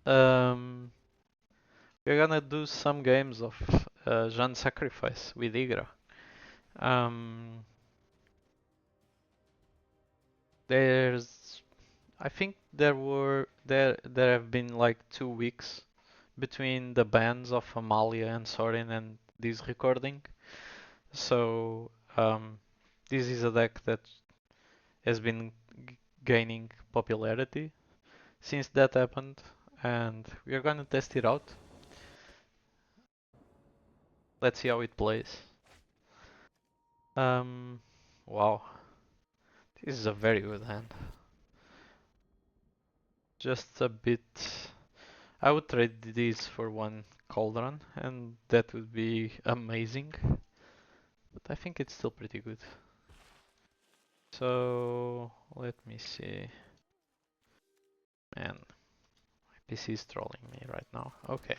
Um, we're gonna do some games of Jean Sacrifice with Ygra. Um, there's, I think there have been like 2 weeks between the bans of Amalia and Sorin and this recording. So this is a deck that has been gaining popularity since that happened, and we are gonna test it out. Let's see how it plays. Um, wow, this is a very good hand. Just a bit. I would trade these for one Cauldron, and that would be amazing. But I think it's still pretty good. So let me see. Man, my PC is trolling me right now. Okay.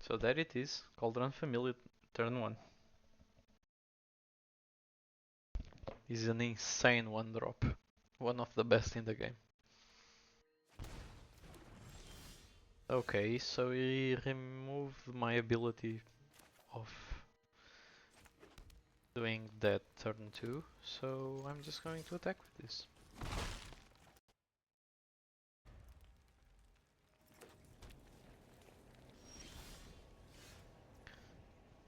So there it is, Cauldron Familiar turn 1. This is an insane 1-drop. One of the best in the game. Okay, so he removed my ability of doing that turn 2, so I'm just going to attack with this.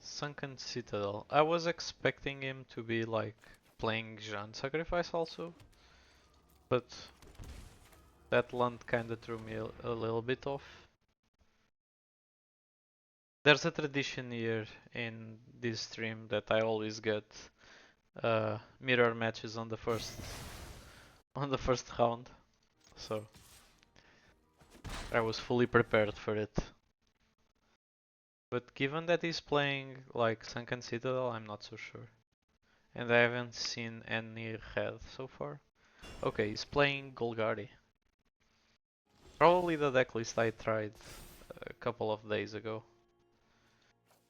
Sunken Citadel. I was expecting him to be like playing Jean Sacrifice also, but that land kinda threw me a little bit off. There's a tradition here in this stream that I always get mirror matches on the first round, so I was fully prepared for it. But given that he's playing like Sunken Citadel, I'm not so sure. And I haven't seen any red so far. Okay, he's playing Golgari. Probably the deck list I tried a couple of days ago.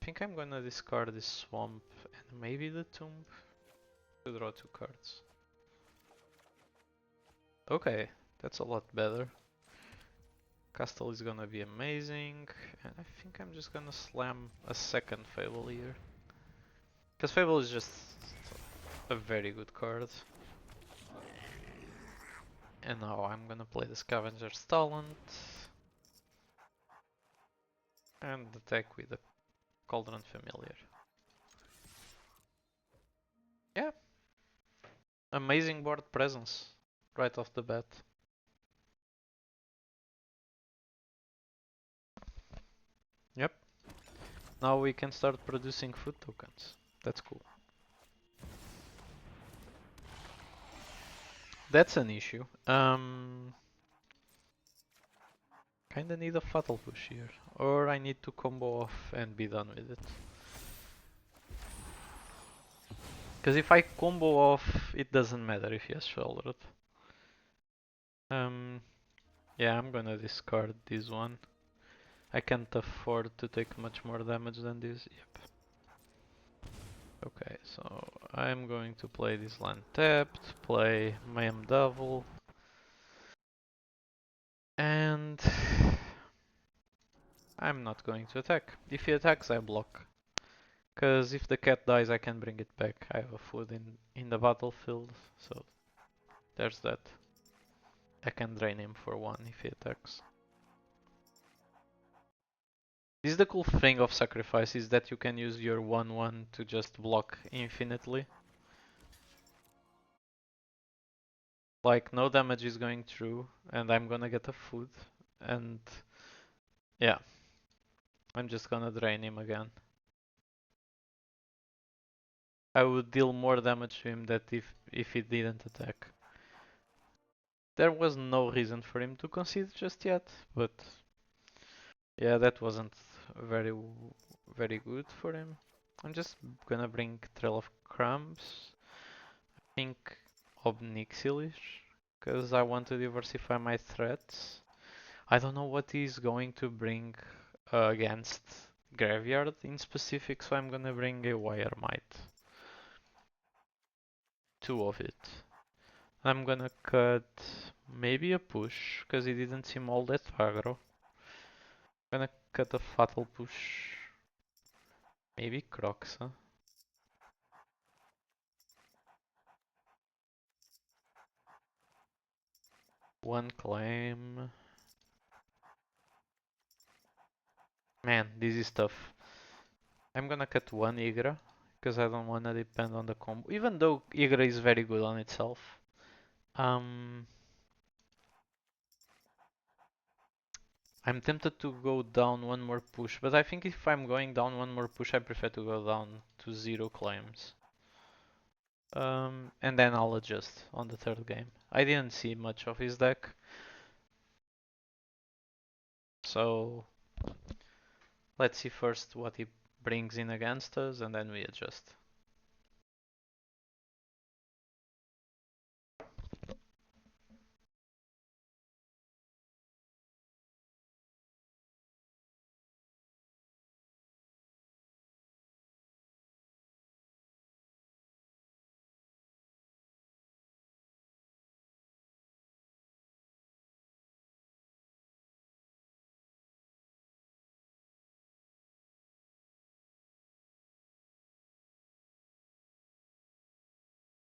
I think I'm gonna discard this Swamp and maybe the Tomb to draw 2 cards. Okay, that's a lot better. Castle is gonna be amazing, and I think I'm just gonna slam a second Fable here. Because Fable is just a very good card. And now I'm gonna play the Scavenger's Talent and attack with the Cauldron Familiar. Yeah, amazing board presence right off the bat. Yep. Now we can start producing food tokens. That's cool. That's an issue. Kinda need a Fatal Push here. Or I need to combo off and be done with it. Because if I combo off, it doesn't matter if he has shouldered. Yeah, I'm gonna discard this one. I can't afford to take much more damage than this. Yep. Okay, so I'm going to play this land tapped, play Mayhem Devil, and I'm not going to attack. If he attacks, I block. Because if the cat dies, I can bring it back. I have a food in the battlefield, so there's that. I can drain him for 1 if he attacks. This is the cool thing of Sacrifice, is that you can use your 1/1 to just block infinitely. Like, no damage is going through, and I'm gonna get a food, and yeah, I'm just gonna drain him again. I would deal more damage to him than if he didn't attack. There was no reason for him to concede just yet, but yeah, that wasn't very very good for him. I'm just gonna bring Trail of Crumbs, I think Obnixilis, because I want to diversify my threats. I don't know what he's going to bring against Graveyard in specific, so I'm gonna bring a Wire Might. 2 of it. I'm gonna cut maybe a push, because he didn't seem all that aggro. Gonna cut a fatal push. Maybe Crocs, huh? One claim. Man, this is tough. I'm gonna cut one Ygra, because I don't wanna depend on the combo. Even though Ygra is very good on itself. Um, I'm tempted to go down one more push, but I think if I'm going down one more push, I prefer to go down to 0 claims. And then I'll adjust on the third game. I didn't see much of his deck, so let's see first what he brings in against us, and then we adjust.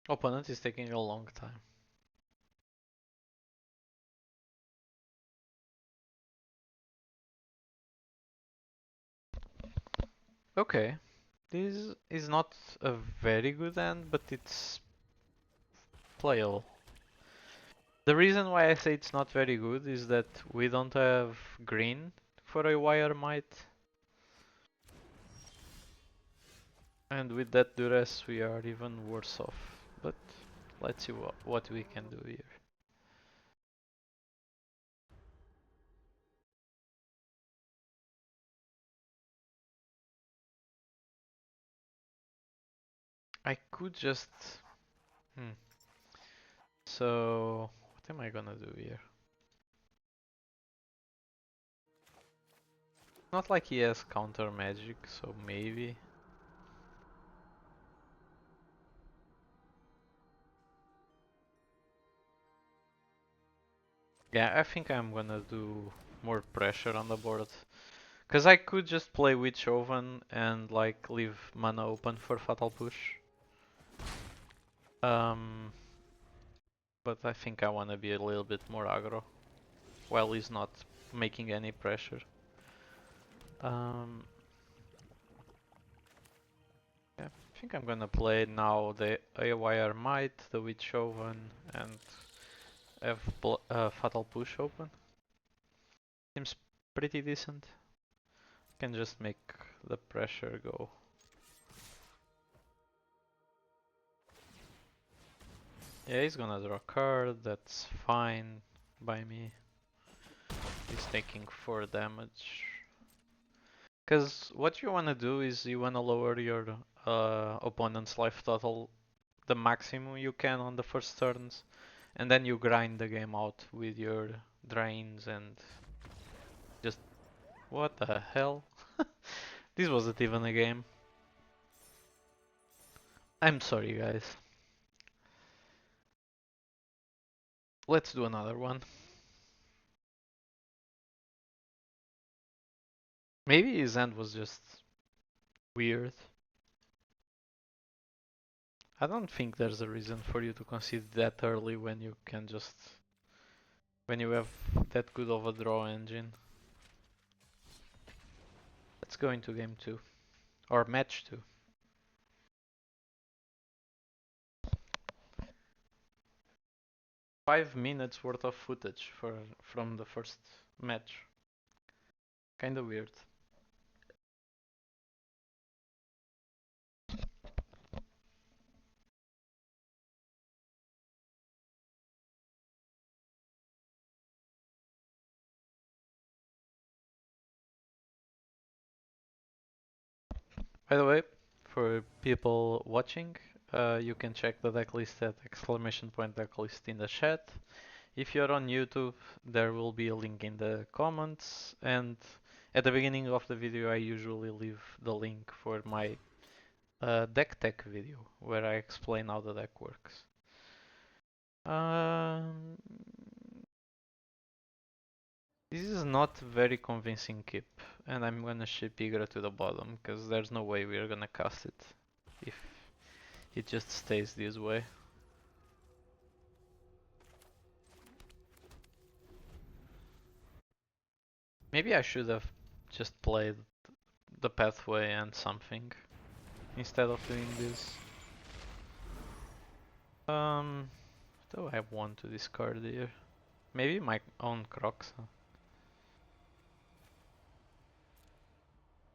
Opponent is taking a long time. Okay, this is not a very good end, but it's playable. The reason why I say it's not very good is that we don't have green for a wire might, and with that duress we are even worse off. But let's see what we can do here. I could just... Hmm. So, what am I gonna do here? Not like he has counter magic, so maybe. Yeah, I think I'm gonna do more pressure on the board. Cause I could just play Witch Oven and like leave mana open for Fatal Push. Um, but I think I wanna be a little bit more aggro while he's not making any pressure. Um, yeah, I think I'm gonna play now the AYR Might, the Witch Oven, and have Fatal Push open. Seems pretty decent. Can just make the pressure go. Yeah, he's gonna draw a card, that's fine by me. He's taking 4 damage. Because what you wanna do is you wanna lower your opponent's life total the maximum you can on the first turns, and then you grind the game out with your drains and just... What the hell? This wasn't even a game. I'm sorry, guys. Let's do another one. Maybe his end was just weird. I don't think there's a reason for you to concede that early when you can just... when you have that good of a draw engine. Let's go into game 2. Or match 2. 5 minutes worth of footage from the first match. Kinda weird. By the way, for people watching, you can check the decklist at !decklist in the chat. If you're on YouTube, there will be a link in the comments, and at the beginning of the video I usually leave the link for my deck tech video, where I explain how the deck works. Um, this is not very convincing keep, and I'm gonna ship Ygra to the bottom because there's no way we're gonna cast it if it just stays this way. Maybe I should have just played the pathway and something instead of doing this. Do I have one to discard here? Maybe my own Crocs. Huh?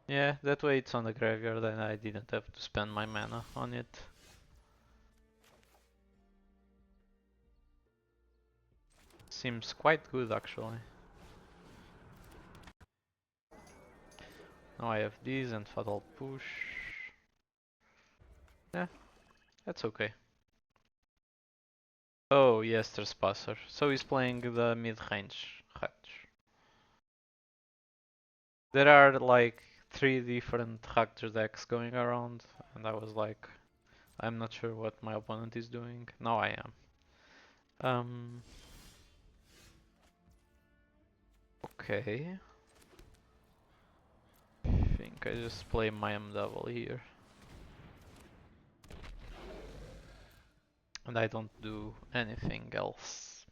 Yeah, that way it's on the graveyard and I didn't have to spend my mana on it. Seems quite good actually. Now I have these and Fatal Push. Yeah, that's okay. Oh yes, Trespasser. So he's playing the mid-range Hatch. There are like 3 different Raptor decks going around and I was like, I'm not sure what my opponent is doing. Now I am. Okay. I think I just play Mayhem Devil here. And I don't do anything else.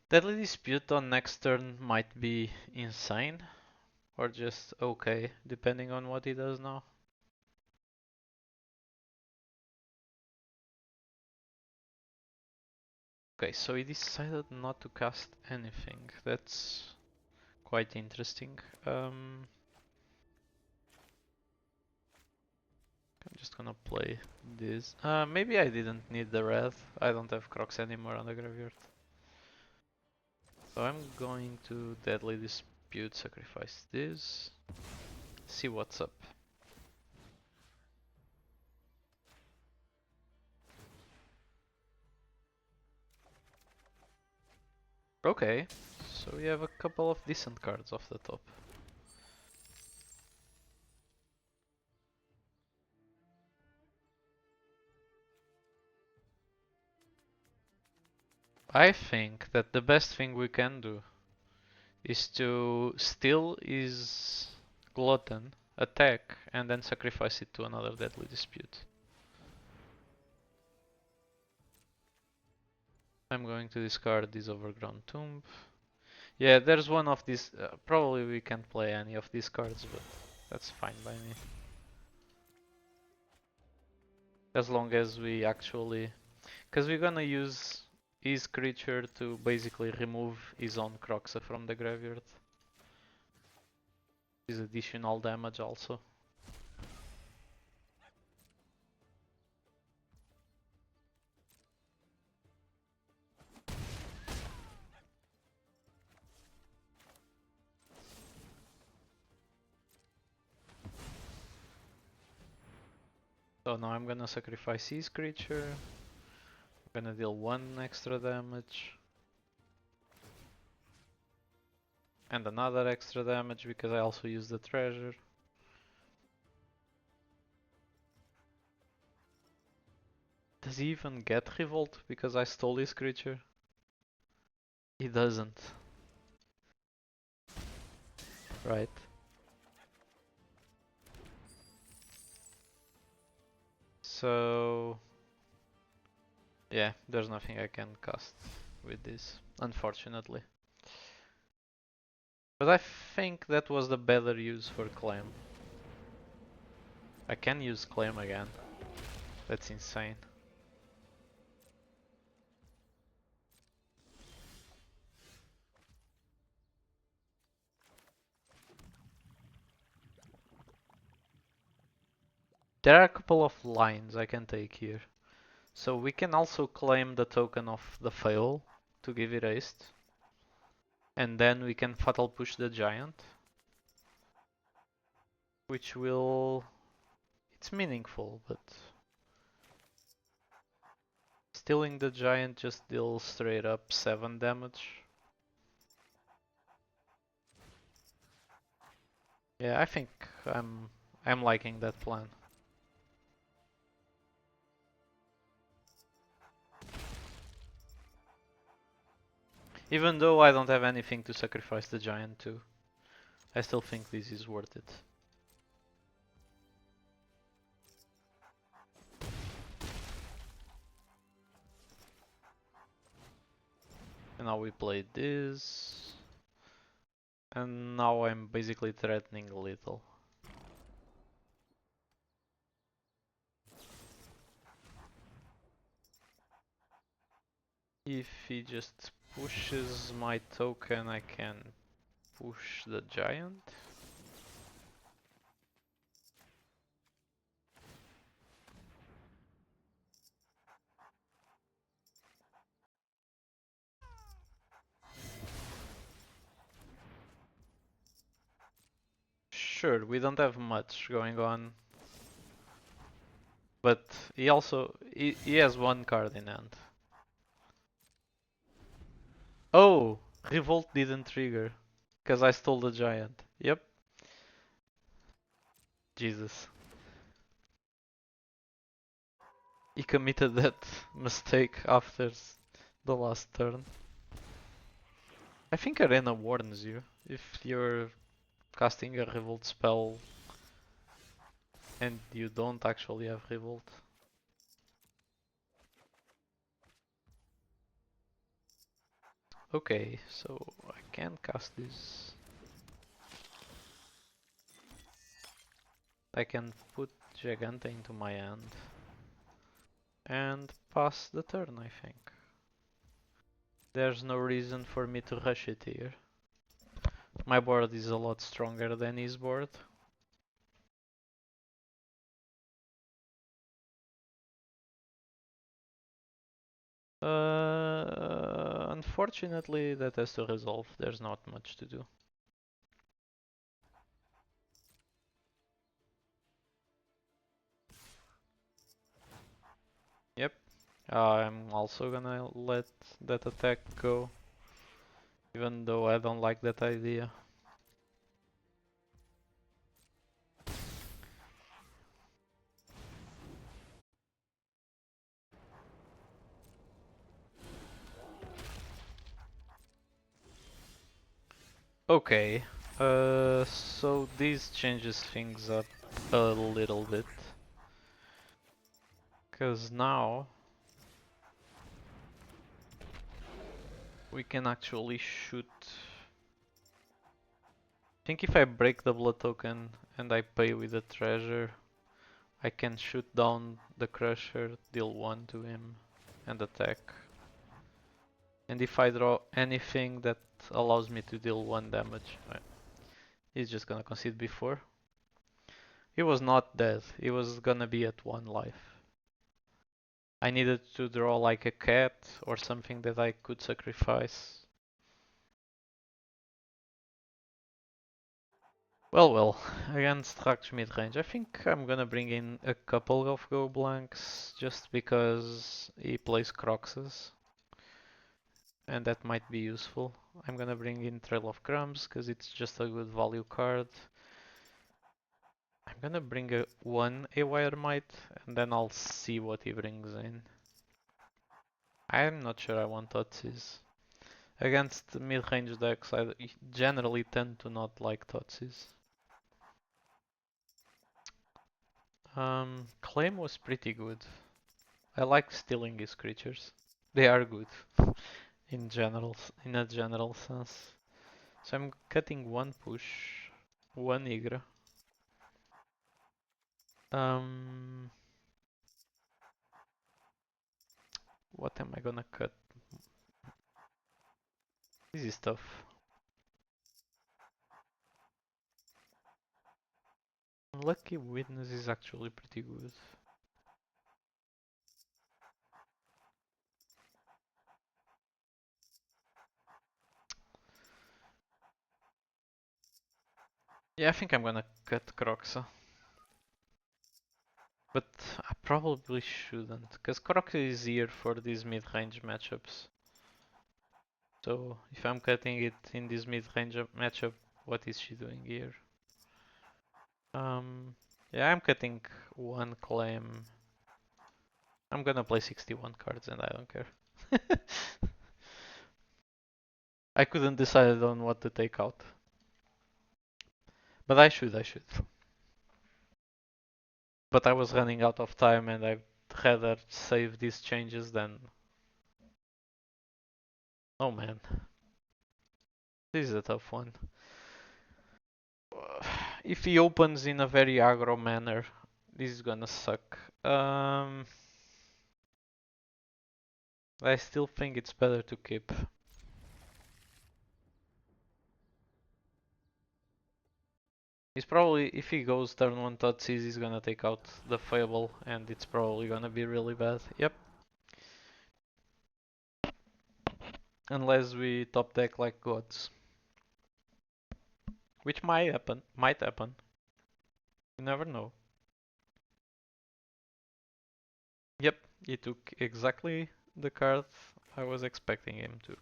Deadly Dispute on next turn might be insane. Or just okay, depending on what he does now. Okay, so he decided not to cast anything. That's quite interesting. I'm just gonna play this. Maybe I didn't need the red. I don't have Crocs anymore on the graveyard. So I'm going to Deadly Dispute, sacrifice this. See what's up. Okay, so we have a couple of decent cards off the top. I think that the best thing we can do is to steal his Glutton, attack, and then sacrifice it to another Deadly Dispute. I'm going to discard this Overgrown Tomb. Yeah, there's one of these. Probably we can't play any of these cards, but that's fine by me. As long as we actually. Because we're gonna use his creature to basically remove his own Croxa from the graveyard. His additional damage also. So now I'm gonna sacrifice his creature. I'm gonna deal 1 extra damage. And another extra damage because I also use the treasure. Does he even get Revolt because I stole his creature? He doesn't. Right. So... yeah, there's nothing I can cast with this, unfortunately. But I think that was the better use for Claim. I can use Claim again. That's insane. There are a couple of lines I can take here. So we can also claim the token of the fail to give it haste. And then we can fatal push the giant. Which will... it's meaningful, but... stealing the giant just deals straight up 7 damage. Yeah, I think I'm I'm liking that plan. Even though I don't have anything to sacrifice the giant to, I still think this is worth it. And now we play this. And now I'm basically threatening a little. If he just pushes my token, I can push the giant. Sure, we don't have much going on. But he has one card in hand. Oh! Revolt didn't trigger. Because I stole the giant. Yep. Jesus. He committed that mistake after the last turn. I think Arena warns you if you're casting a Revolt spell and you don't actually have Revolt. Okay, so I can cast this. I can put Gigante into my hand and pass the turn, I think. There's no reason for me to rush it here. My board is a lot stronger than his board. Unfortunately, that has to resolve. There's not much to do. Yep. I'm also gonna let that attack go, even though I don't like that idea. Okay, so this changes things up a little bit. Because now we can actually shoot. I think if I break the blood token and I pay with the treasure, I can shoot down the crusher, deal 1 to him, and attack. And if I draw anything that allows me to deal 1 damage, he's just gonna concede before. He was not dead, he was gonna be at 1 life. I needed to draw like a cat or something that I could sacrifice. Well, against Rak's mid-range, I think I'm gonna bring in a couple of go blanks just because he plays Croxes and that might be useful. I'm gonna bring in Trail of Crumbs because it's just a good value card. I'm gonna bring one Awire Might and then I'll see what he brings in. I'm not sure I want Totsis. Against mid-range decks, I generally tend to not like Totsis. Claim was pretty good. I like stealing his creatures. They are good in a general sense. So I'm cutting one push, one Ygra. Um, what am I gonna cut? This is tough. Lucky Witness is actually pretty good. Yeah, I think I'm gonna cut Croxa. But I probably shouldn't, because Croxa is here for these mid-range matchups. So if I'm cutting it in this mid-range matchup, what is she doing here? Yeah, I'm cutting one claim. I'm gonna play 61 cards and I don't care. I couldn't decide on what to take out. But I should. But I was running out of time and I'd rather save these changes than... Oh man, this is a tough one. If he opens in a very aggro manner, this is gonna suck. I still think it's better to keep. He's probably, if he goes turn 1 Thoughtseize, he's gonna take out the Fable and it's probably gonna be really bad. Yep. Unless we top deck like gods. Which might happen. Might happen. You never know. Yep, he took exactly the card I was expecting him to.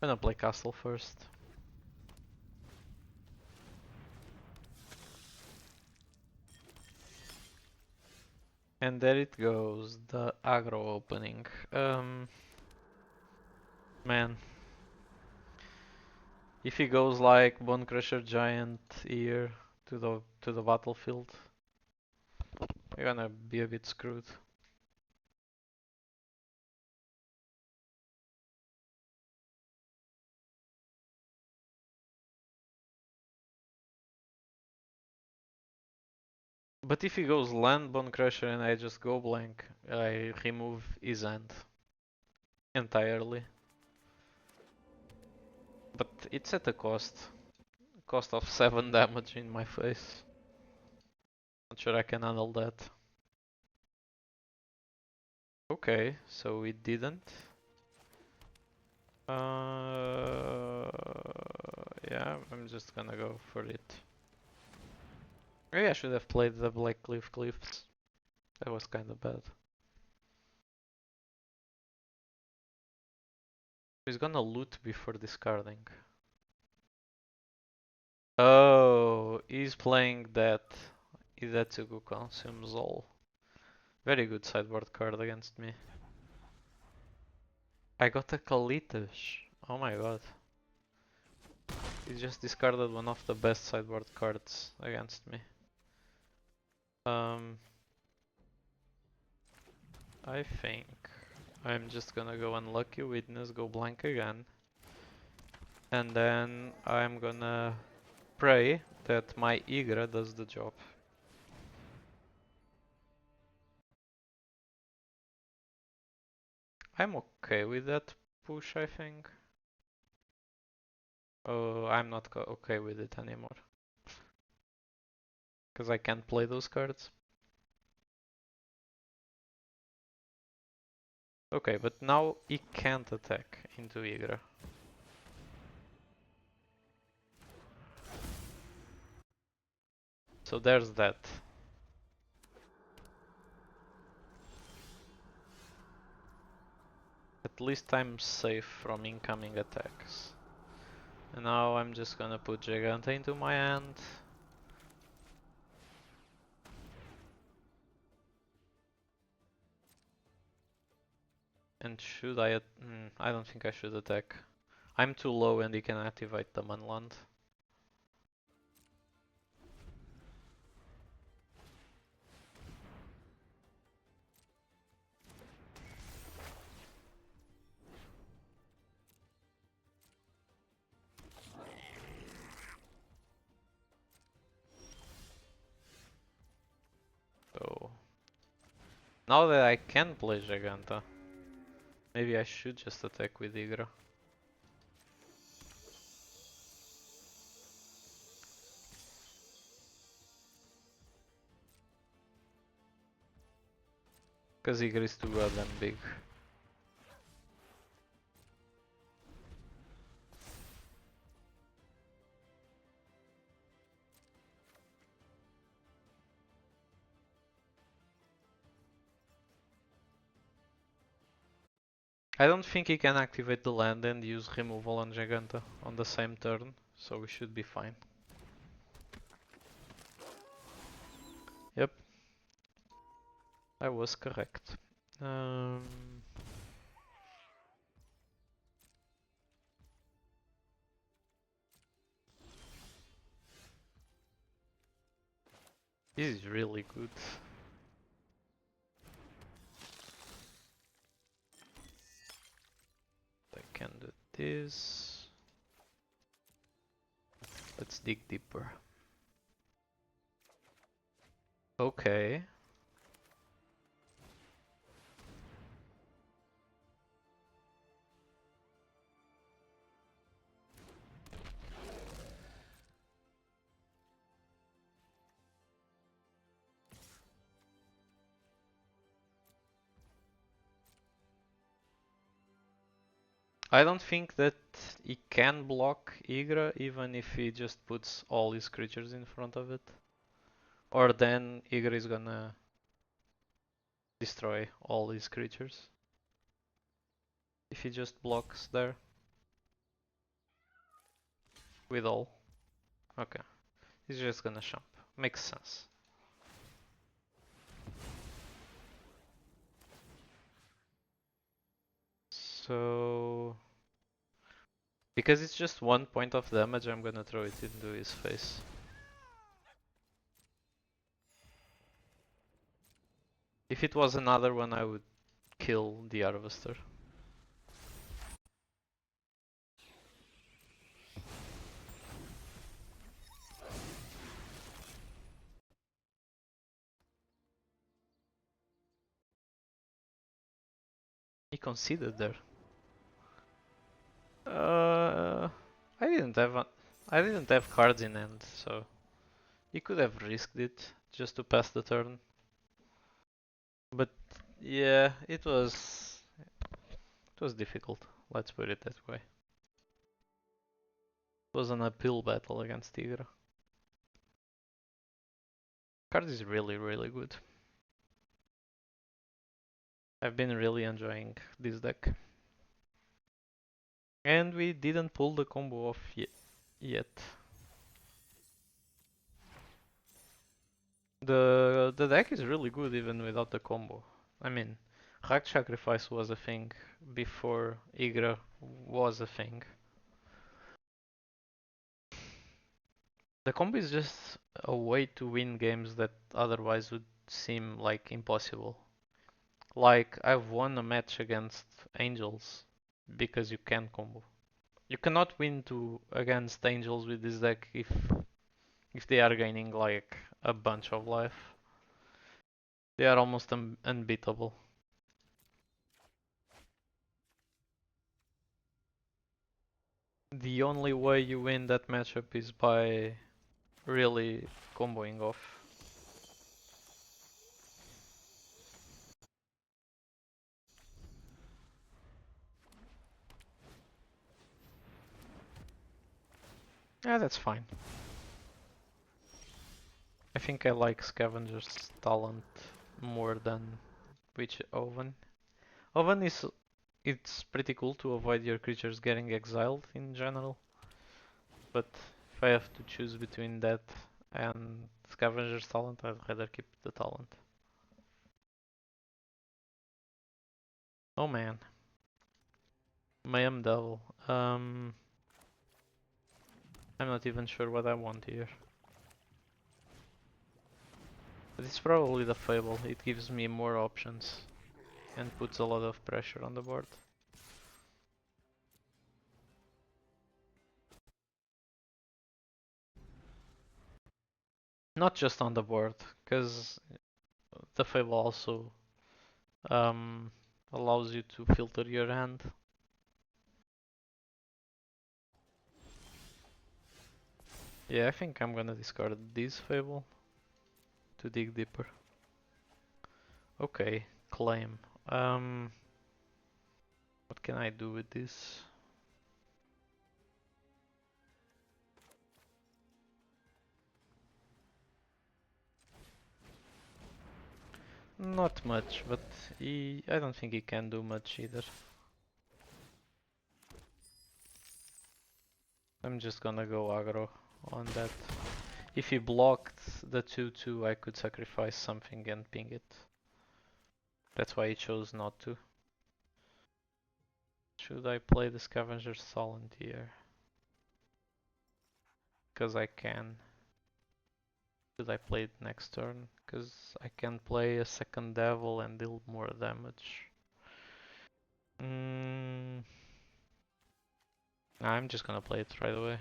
I'm gonna play castle first. And there it goes, the aggro opening. Man. If he goes like Bone Crusher Giant here to the battlefield, we're gonna be a bit screwed. But if he goes land Bone Crusher and I just go blank, I remove his hand entirely. But it's at a cost of 7 damage in my face. Not sure I can handle that. Okay, so it didn't. Yeah, I'm just gonna go for it. Maybe I should have played the Black Cliffs. That was kinda bad. He's gonna loot before discarding. Oh, he's playing that. Izetsugu consumes all. Very good sideboard card against me. I got a Kalitas. Oh my god. He just discarded one of the best sideboard cards against me. I think I'm just gonna go Unlucky Witness, go blank again. And then I'm gonna pray that my Ygra does the job. I'm okay with that push, I think. Oh, I'm not okay with it anymore. Because I can't play those cards. Okay, but now he can't attack into Ygra. So there's that. At least I'm safe from incoming attacks. And now I'm just gonna put Gigante into my hand. And should I... I don't think I should attack. I'm too low and he can activate the Manland. So... Now that I can play Giganta, maybe I should just attack with Ygra. Because Ygra is too goddamn big. I don't think he can activate the land and use removal on Giganta on the same turn, so we should be fine. Yep, I was correct. This is really good. I can do this. Let's dig deeper. Okay. I don't think that he can block Ygra even if he just puts all his creatures in front of it. Or then Ygra is gonna destroy all his creatures. If he just blocks there. With all. Okay. He's just gonna jump. Makes sense. So... because it's just 1 point of damage, I'm gonna throw it into his face. If it was another one, I would kill the Harvester. He conceded there. I didn't have I didn't have cards in hand, so he could have risked it just to pass the turn. But yeah, it was difficult. Let's put it that way. It was an uphill battle against Ygra. Card is really, really good. I've been really enjoying this deck. And we didn't pull the combo off yet. The deck is really good even without the combo. I mean, Rack Sacrifice was a thing before Ygra was a thing. The combo is just a way to win games that otherwise would seem like impossible. Like, I've won a match against Angels because you can combo. You cannot win against Angels with this deck if they are gaining like a bunch of life. They are almost unbeatable. The only way you win that matchup is by really comboing off. Yeah, that's fine. I think I like Scavenger's talent more than Witch Oven. Oven it's pretty cool to avoid your creatures getting exiled in general. But if I have to choose between that and Scavenger's talent, I'd rather keep the talent. Oh man. Mayhem Devil. I'm not even sure what I want here. But it's probably the Fable. It gives me more options and puts a lot of pressure on the board. Not just on the board, because the Fable also allows you to filter your hand. Yeah, I think I'm gonna discard this Fable to dig deeper. Okay, claim. What can I do with this? Not much, but I don't think he can do much either. I'm just gonna go aggro on that. If he blocked the 2-2, I could sacrifice something and ping it. That's why he chose not to. Should I play the Scavenger Solent here? Because I can. Should I play it next turn? Because I can play a second Devil and deal more damage. I'm just gonna play it right away.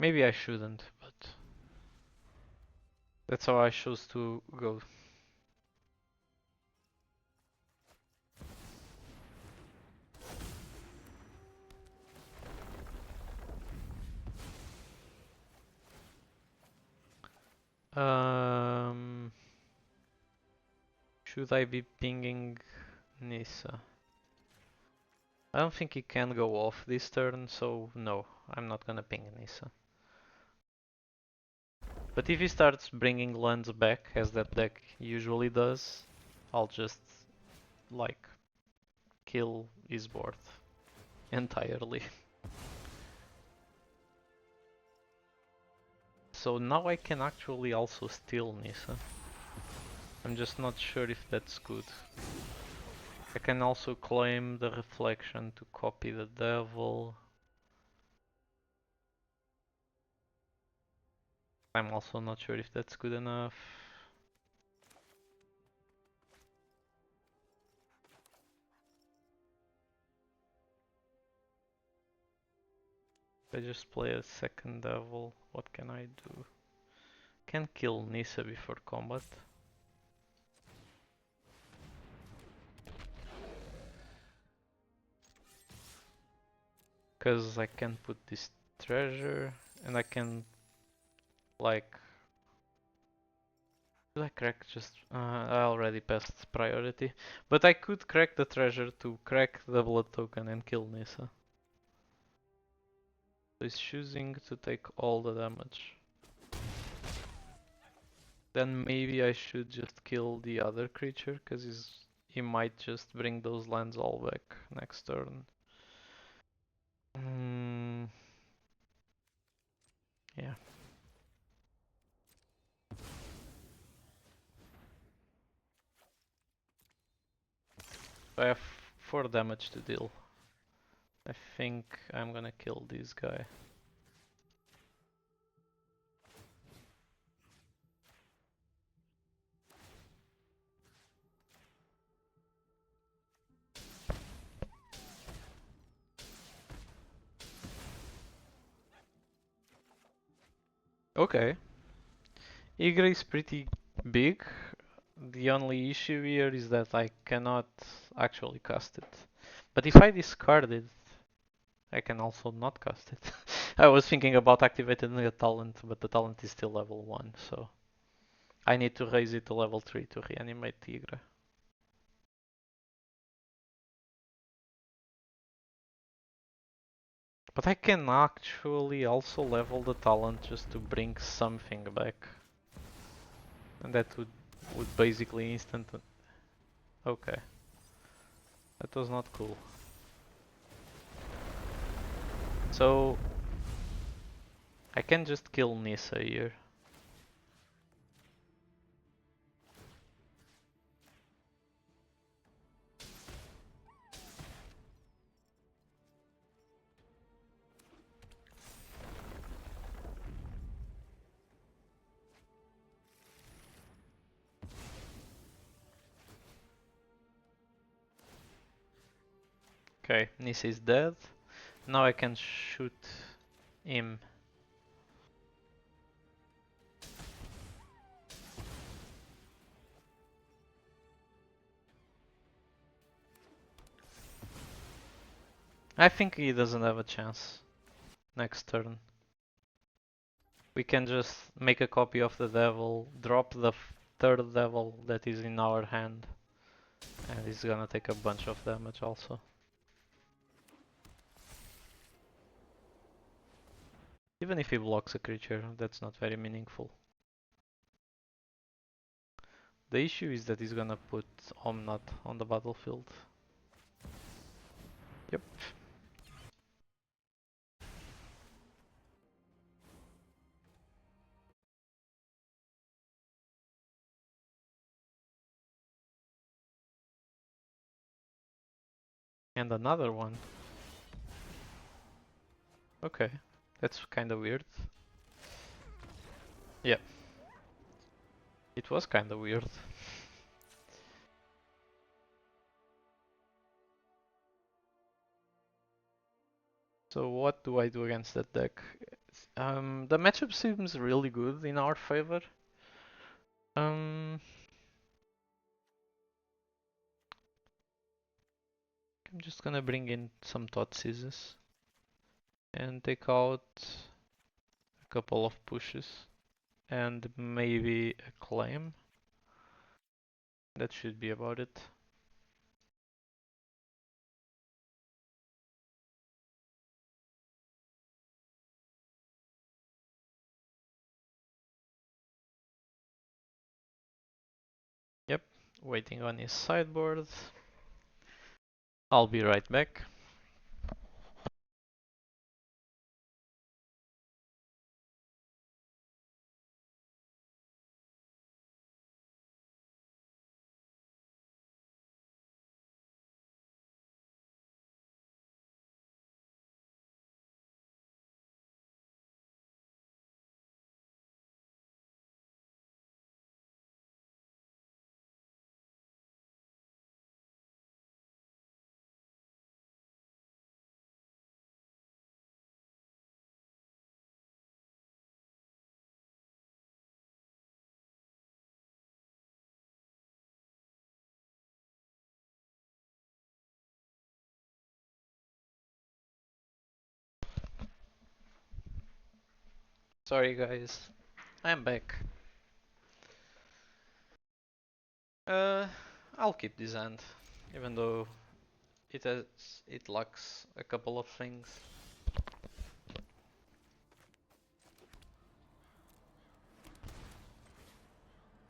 Maybe I shouldn't, but that's how I chose to go. Should I be pinging Nissa? I don't think he can go off this turn, so no, I'm not gonna ping Nissa. But if he starts bringing lands back, as that deck usually does, I'll just, like, kill his board entirely. So now I can actually also steal Nissa. I'm just not sure if that's good. I can also claim the reflection to copy the devil. I'm also not sure if that's good enough. If I just play a second devil, what can I do? Can kill Nissa before combat. Because I can put this treasure and I can, like, should I crack just I already passed priority, but I could crack the treasure to crack the blood token and kill Nissa. So he's choosing to take all the damage. Then maybe I should just kill the other creature, because he might just bring those lands all back next turn. Yeah. I have 4 damage to deal. I think I'm gonna kill this guy. Okay. Ygra is pretty big. The only issue here is that I cannot actually cast it. But if I discard it, I can also not cast it. I was thinking about activating a talent, but the talent is still level 1, so I need to raise it to level 3 to reanimate Ygra. But I can actually also level the talent just to bring something back. And that would basically instant. Okay. That was not cool. So I can just kill Nissa here. Okay, Nissa is dead. Now I can shoot him. I think he doesn't have a chance next turn. We can just make a copy of the devil, drop the third devil that is in our hand, and he's gonna take a bunch of damage also. Even if he blocks a creature, that's not very meaningful. The issue is that he's gonna put Omnat on the battlefield. Yep. And another one. Okay. That's kinda weird. Yeah. It was kinda weird. So what do I do against that deck? The matchup seems really good in our favor. Um, I'm just gonna bring in some Thoughtseizes and take out a couple of pushes and maybe a claim. That should be about it. Yep, waiting on his sideboard. I'll be right back. Sorry guys, I'm back. Uh, I'll keep this hand, even though it lacks a couple of things.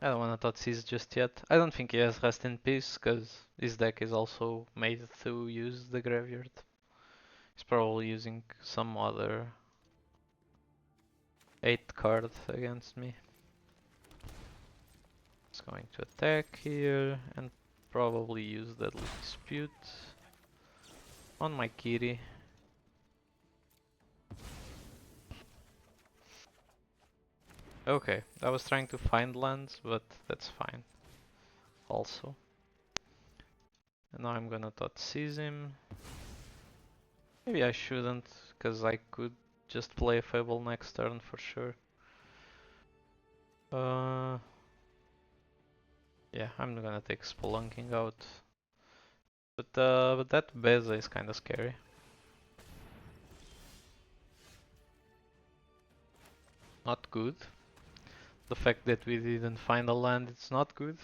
I don't wanna touch his just yet. I don't think he has Rest in Peace, cause his deck is also made to use the graveyard. He's probably using some other 8 card against me. He's going to attack here and probably use Deadly Dispute on my kitty. Okay, I was trying to find lands, but that's fine also. And now I'm gonna thought seize him. Maybe I shouldn't, cause I could just play a Fable next turn for sure. Yeah, I'm gonna take Spelunking out. But that Beza is kinda scary. Not good. The fact that we didn't find a land, it's not good.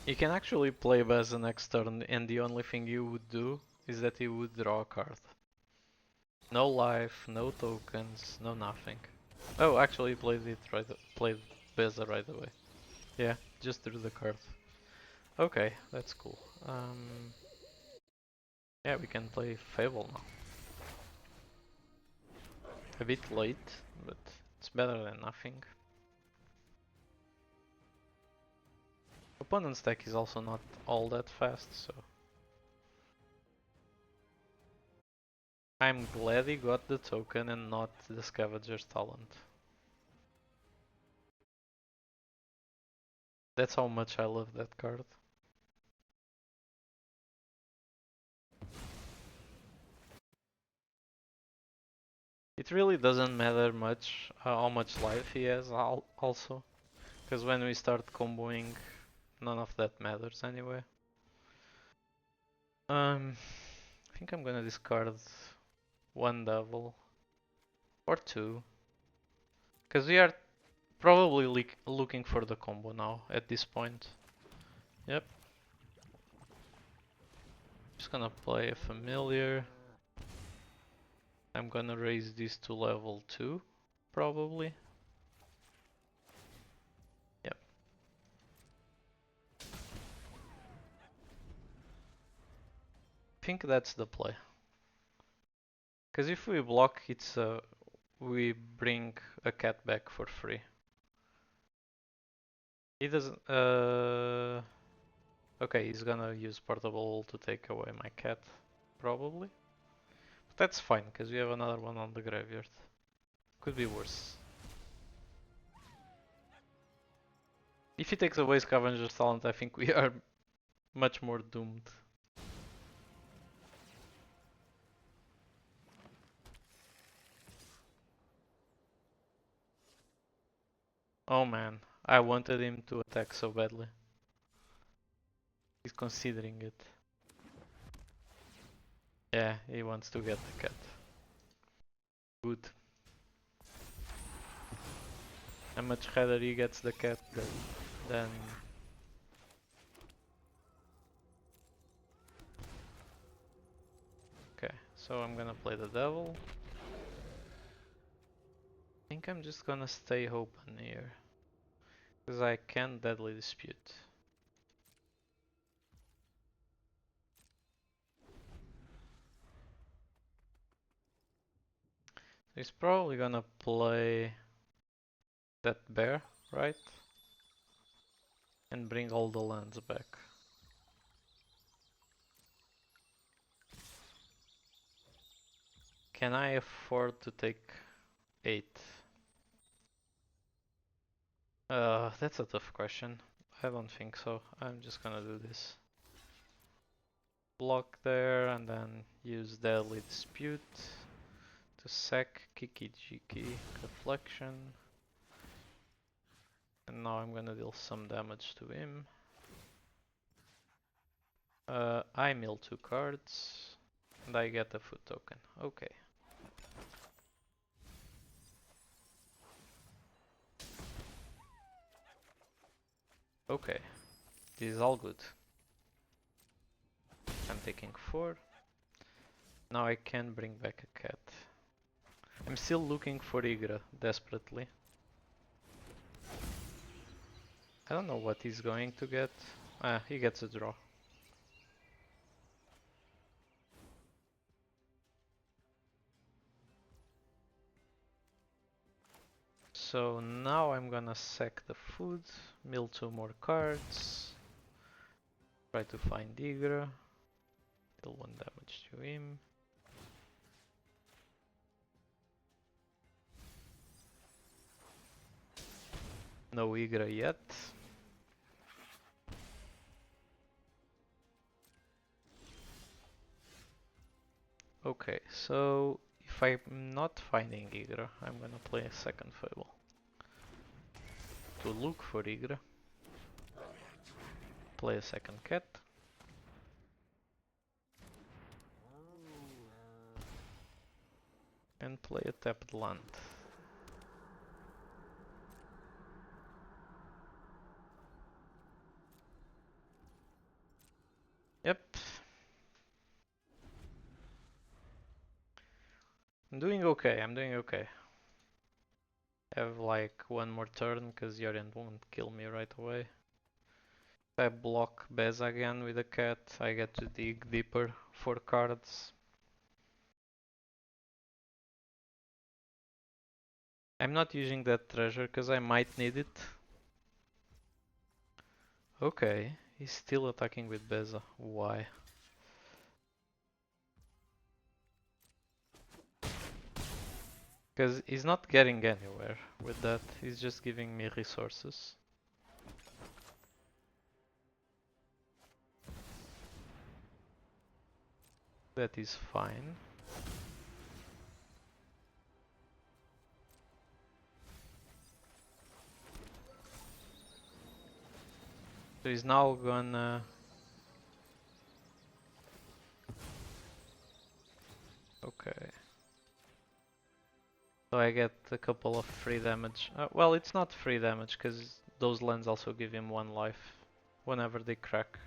You can actually play Beza next turn, and the only thing you would do is that you would draw a card. No life, no tokens, no nothing. Oh, actually played Beza right away. Yeah, just drew the card. Okay, that's cool. Yeah, we can play Fable now. A bit late, but it's better than nothing. Opponent's deck is also not all that fast, so I'm glad he got the token and not the Scavenger's Talent. That's how much I love that card. It really doesn't matter much how much life he has also, because when we start comboing, none of that matters anyway. I think I'm gonna discard one devil or two, because we are Probably looking for the combo now at this point. Yep. Just gonna play a familiar. I'm gonna raise this to level 2, probably. Yep. Think that's the play. Because if we block, it's we bring a cat back for free. He doesn't. Okay, he's gonna use portable to take away my cat, probably. But that's fine, because we have another one on the graveyard. Could be worse. If he takes away Scavenger's Talent, I think we are much more doomed. Oh man, I wanted him to attack so badly. He's considering it. Yeah, he wants to get the cat. Good. I'm much rather he gets the cat than... Okay, so I'm gonna play the devil. I think I'm just gonna stay open here. Because I can deadly dispute. He's probably gonna play that bear, right? And bring all the lands back. Can I afford to take 8? That's a tough question. I don't think so. I'm just gonna do this. Block there and then use Deadly Dispute to sack Kiki Jiki Reflection. And now I'm gonna deal some damage to him. I mill 2 cards and I get a food token. Okay. Okay. This is all good. I'm taking 4. Now I can bring back a cat. I'm still looking for Ygra desperately. I don't know what he's going to get. Ah, he gets a draw. So now I'm gonna sack the food, mill 2 more cards, try to find Ygra, deal 1 damage to him. No Ygra yet. Okay, so if I'm not finding Ygra, I'm gonna play a second Fable. To look for Ygra. Play a second cat. And play a tapped land. Yep. I'm doing okay, I'm doing okay. I have like 1 more turn because Yorian won't kill me right away. If I block Bez again with a cat, I get to dig deeper 4 cards. I'm not using that treasure because I might need it. Okay, he's still attacking with Beza. Why? Because he's not getting anywhere with that, he's just giving me resources. That is fine. So he's now gonna... Okay. So I get a couple of free damage. Well, it's not free damage because those lands also give him 1 life whenever they crack.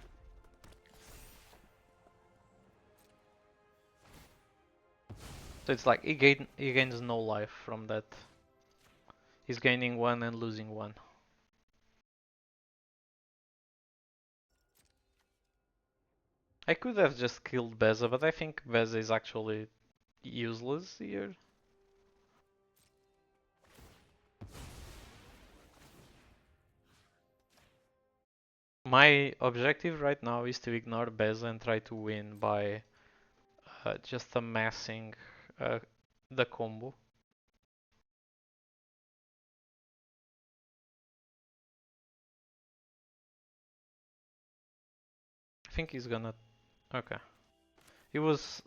So it's like he gains no life from that. He's gaining 1 and losing 1. I could have just killed Beza, but I think Beza is actually useless here. My objective right now is to ignore Beza and try to win by just amassing the combo. I think he's gonna... Okay. He was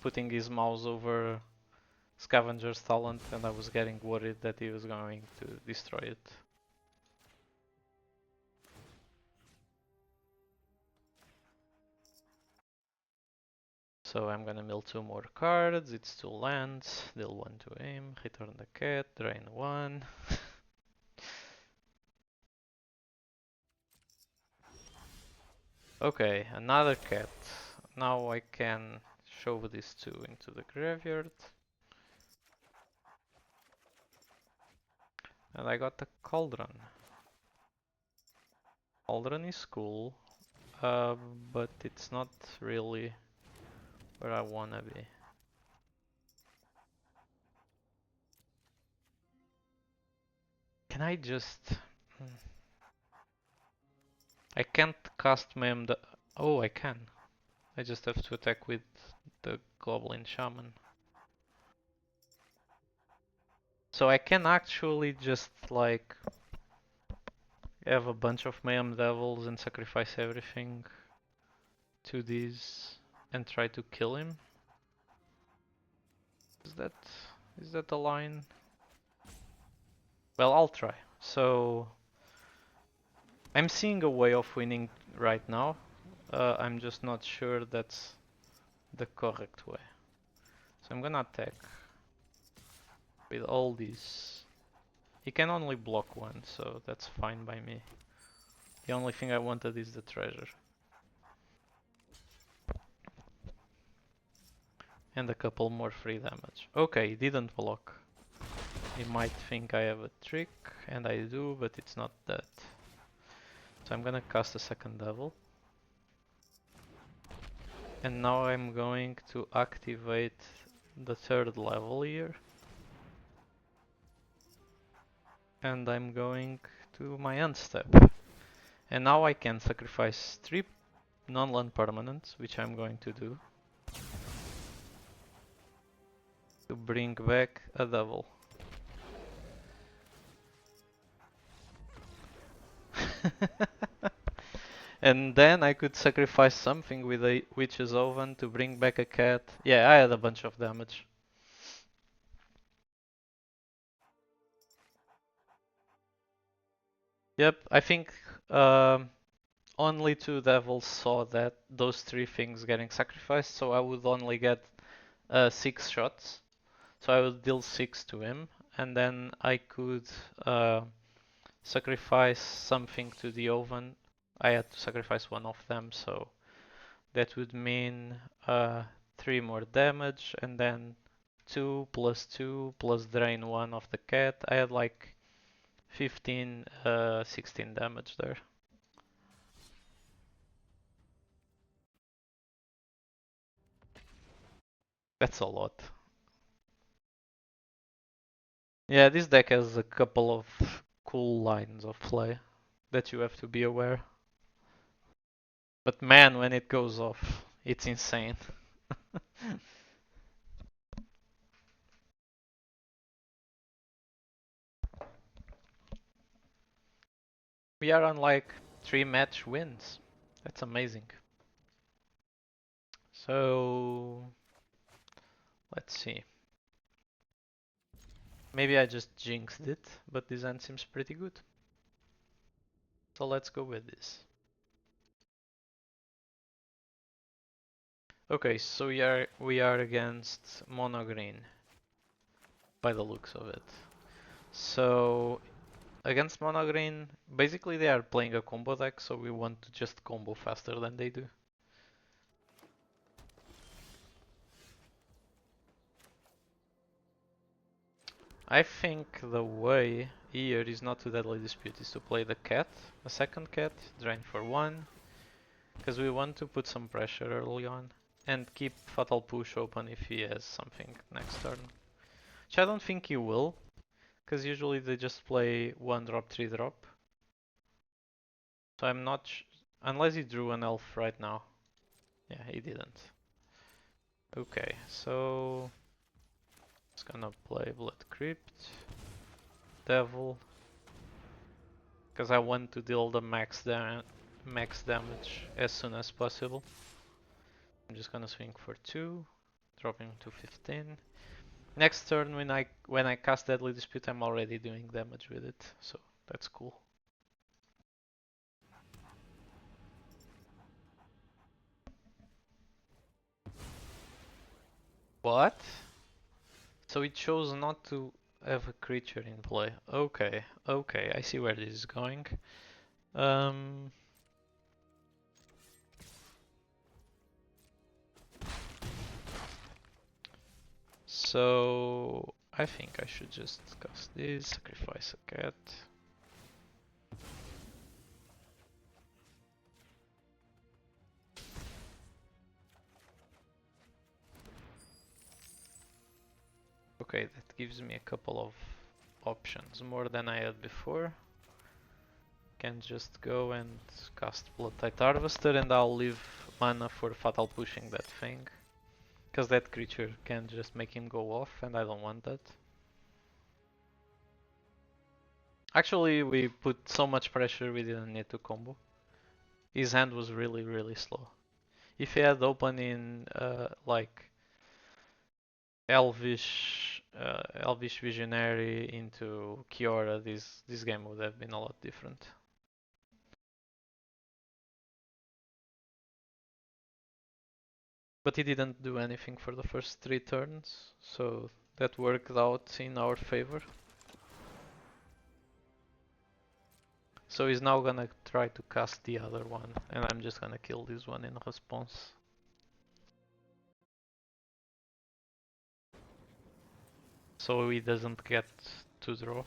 putting his mouse over Scavenger's talent and I was getting worried that he was going to destroy it. So I'm gonna mill 2 more cards, it's 2 lands, deal 1 to him, return the cat, drain 1. Okay, another cat. Now I can shove these 2 into the graveyard. And I got the Cauldron. Cauldron is cool, but it's not really where I wanna be. Can I just... I can't cast Mem the... Oh, I can. I just have to attack with the Goblin Shaman. So I can actually just like have a bunch of Mayhem Devils and sacrifice everything to these and try to kill him. Is that a line? Well, I'll try. So I'm seeing a way of winning right now. I'm just not sure that's the correct way. So I'm gonna attack with all these. He can only block 1, so that's fine by me. The only thing I wanted is the treasure. And a couple more free damage. Okay, he didn't block. He might think I have a trick, and I do, but it's not that. So I'm gonna cast a second devil. And now I'm going to activate the 3rd level here. And I'm going to my end step. And now I can sacrifice 3 non-land permanents, which I'm going to do. To bring back a devil. And then I could sacrifice something with a Witch's Oven to bring back a cat. Yeah, I had a bunch of damage. Yep, I think only 2 devils saw that those 3 things getting sacrificed, so I would only get 6 shots. So I would deal 6 to him, and then I could sacrifice something to the oven. I had to sacrifice one of them, so that would mean 3 more damage, and then 2 plus 2 plus drain 1 of the cat. I had like 15, 16 damage there. That's a lot. Yeah, this deck has a couple of cool lines of play that you have to be aware. But man, when it goes off, it's insane. We are on like 3 match wins. That's amazing. So let's see. Maybe I just jinxed it, but this end seems pretty good. So let's go with this. Okay, so we are against mono green. by the looks of it. So against mono green, basically they are playing a combo deck, so we want to just combo faster than they do. I think the way here is not to deadly dispute, is to play the cat, a second cat, drain for 1, because we want to put some pressure early on, and keep Fatal Push open if he has something next turn. Which I don't think he will, because usually they just play 1 drop, 3 drop. So I'm not unless he drew an elf right now. Yeah, he didn't. Okay, so just gonna play Blood Crypt, Devil, because I want to deal the max damage as soon as possible. I'm just gonna swing for 2, dropping to 15. Next turn when I cast Deadly Dispute, I'm already doing damage with it, so that's cool. What? So it chose not to have a creature in play. Okay, okay, I see where this is going. Um, so I think I should just cast this, sacrifice a cat. Okay, that gives me a couple of options, more than I had before. Can just go and cast Bloodtide Harvester and I'll leave mana for Fatal Pushing that thing. Because that creature can just make him go off and I don't want that. Actually, we put so much pressure we didn't need to combo. His hand was really slow. If he had open in like Elvish Visionary into Kiora, this game would have been a lot different. But he didn't do anything for the first 3 turns, so that worked out in our favor. So he's now gonna try to cast the other one, and I'm just gonna kill this one in response. So he doesn't get to draw.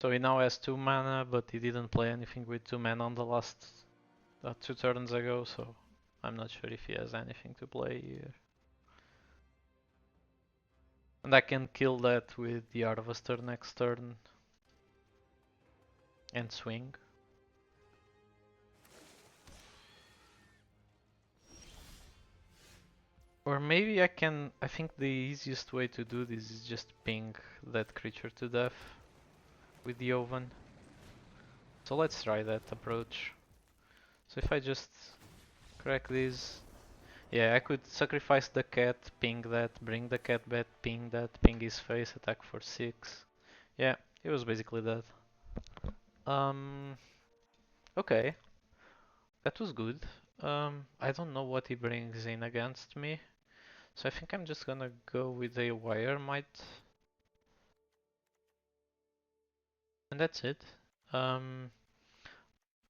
So he now has 2 mana, but he didn't play anything with 2 mana on the last 2 turns ago, so I'm not sure if he has anything to play here. And I can kill that with the Harvester next turn and swing. Or maybe I think the easiest way to do this is just ping that creature to death with the oven. So let's try that approach. So if I just crack this, yeah, I could sacrifice the cat, ping that, bring the cat back, ping that, ping his face, attack for 6. Yeah, it was basically that. Okay, that was good. I don't know what he brings in against me, so I think I'm just gonna go with a wire might, and that's it. Um,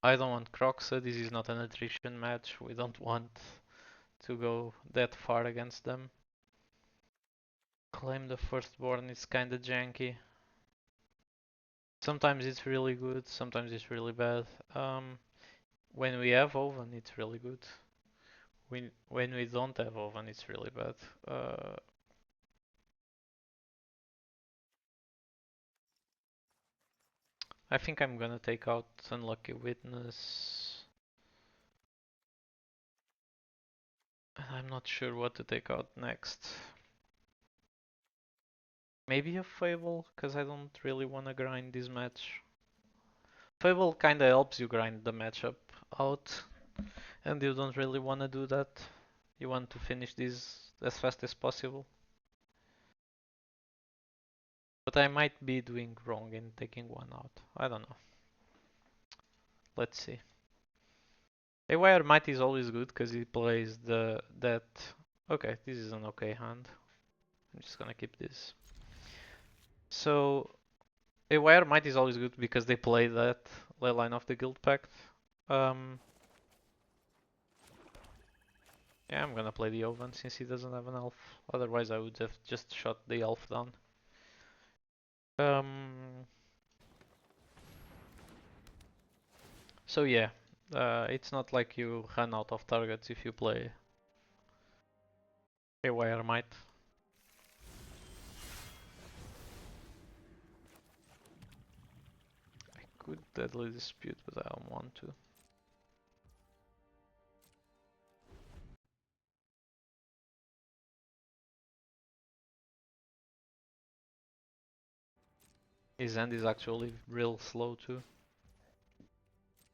I don't want Croxa, this is not an attrition match, we don't want to go that far against them. Claim the Firstborn is kinda janky. Sometimes it's really good, sometimes it's really bad. When we have Oven, it's really good. When we don't have Oven, it's really bad. I think I'm gonna take out Unlucky Witness. I'm not sure what to take out next. Maybe a Fable, because I don't really want to grind this match. Fable kinda helps you grind the matchup out, and you don't really want to do that. You want to finish this as fast as possible. But I might be doing wrong in taking one out. I don't know. Let's see. Ygra Might is always good because he plays that. Okay, this is an okay hand. I'm just gonna keep this. So Ygra Might is always good because they play that Leyline of the Guild Pact. Um, yeah, I'm gonna play the Oven since he doesn't have an elf. Otherwise, I would have just shot the elf down. So yeah, it's not like you run out of targets if you play Ygra Might. I could Deadly Dispute, but I don't want to. His end is actually real slow too.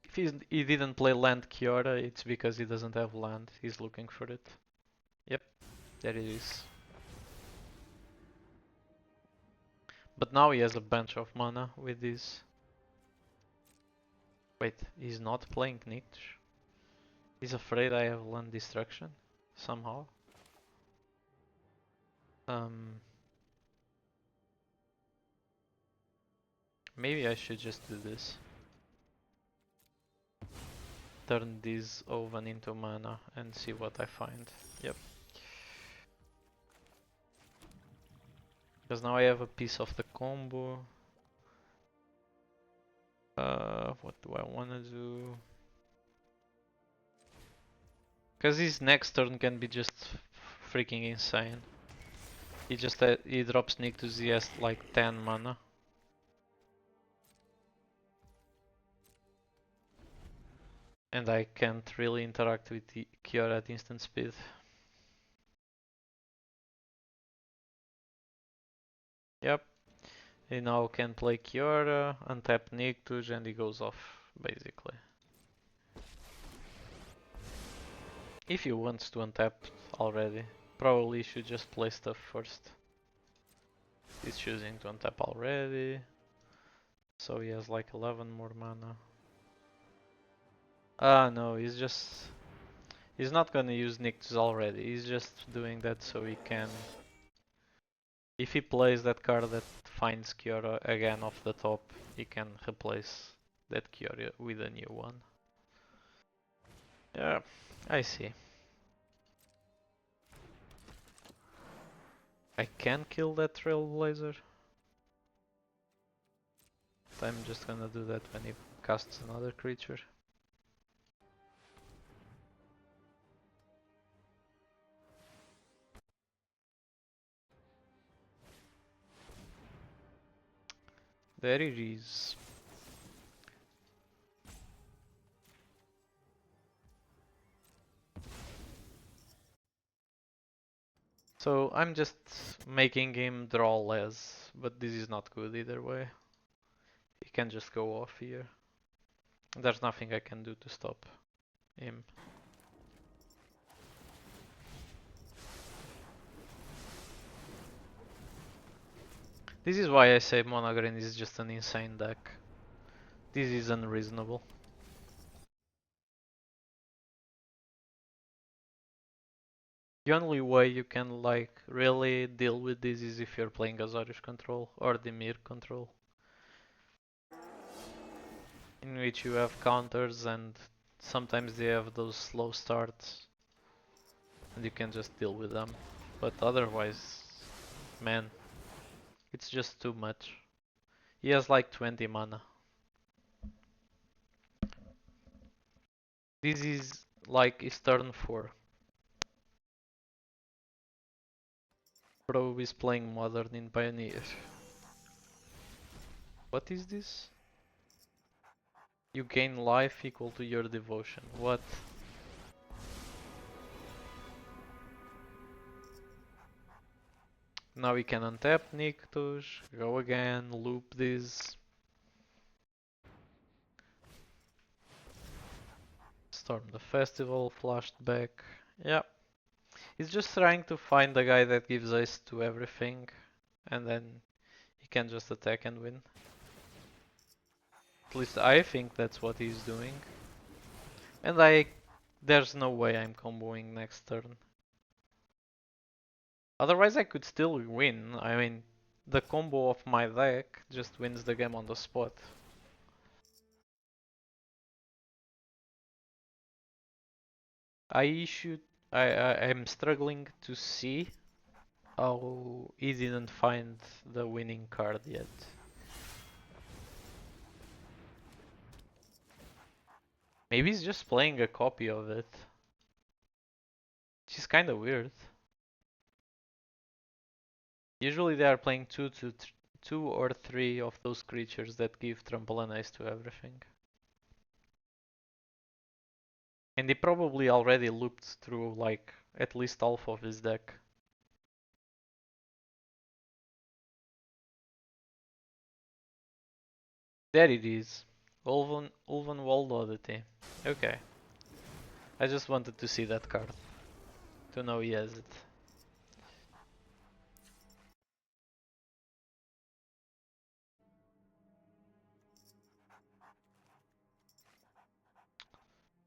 If he didn't play land Kiora, it's because he doesn't have land. He's looking for it. Yep, there it is. But now he has a bunch of mana with this. Wait, he's not playing Niche? He's afraid I have land destruction? Somehow? Um, Maybe I should just do this. Turn this Oven into mana and see what I find. Yep. Because now I have a piece of the combo. What do I want to do? Because his next turn can be just freaking insane. He drops Sneak to Z has like 10 mana. And I can't really interact with the Kiora at instant speed. Yep. He now can play Kiora, untap Nictus, and he goes off, basically. If he wants to untap already, probably should just play stuff first. He's choosing to untap already, so he has like 11 more mana. Ah no, he's not gonna use Nictus already, he's just doing that so he can... If he plays that card that finds Kiora again off the top, he can replace that Kiora with a new one. Yeah, I see. I can kill that Trailblazer. I'm just gonna do that when he casts another creature. There it is. So I'm just making him draw less, but this is not good either way. He can just go off here. There's nothing I can do to stop him. This is why I say Mono-Green is just an insane deck. This is unreasonable. The only way you can like really deal with this is if you're playing Azorius control or Dimir control, in which you have counters and sometimes they have those slow starts and you can just deal with them. But otherwise, man, it's just too much. He has like 20 mana. This is like his turn 4. Bro is playing Modern in Pioneer. What is this? You gain life equal to your devotion. What? Now we can untap Nictus, go again, loop this. Storm the festival, flashed back. Yeah. He's just trying to find the guy that gives ace to everything and then He can just attack and win. At least I think that's what he's doing. And there's no way I'm comboing next turn. Otherwise I could still win. I mean, the combo of my deck just wins the game on the spot. I should. I'm struggling to see how he didn't find the winning card yet. Maybe he's just playing a copy of it. Which is kind of weird. Usually they are playing two or three of those creatures that give trample and haste to everything. And he probably already looped through like at least half of his deck. There it is. Ulvenwald Oddity. Okay. I just wanted to see that card. To know he has it.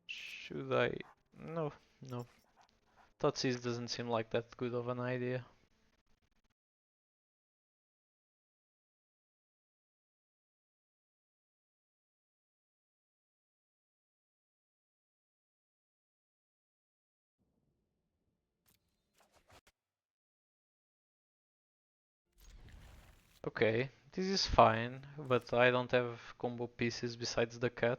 Should I? No, no. Thoughtseize doesn't seem like that good of an idea. Okay, this is fine, but I don't have combo pieces besides the cat.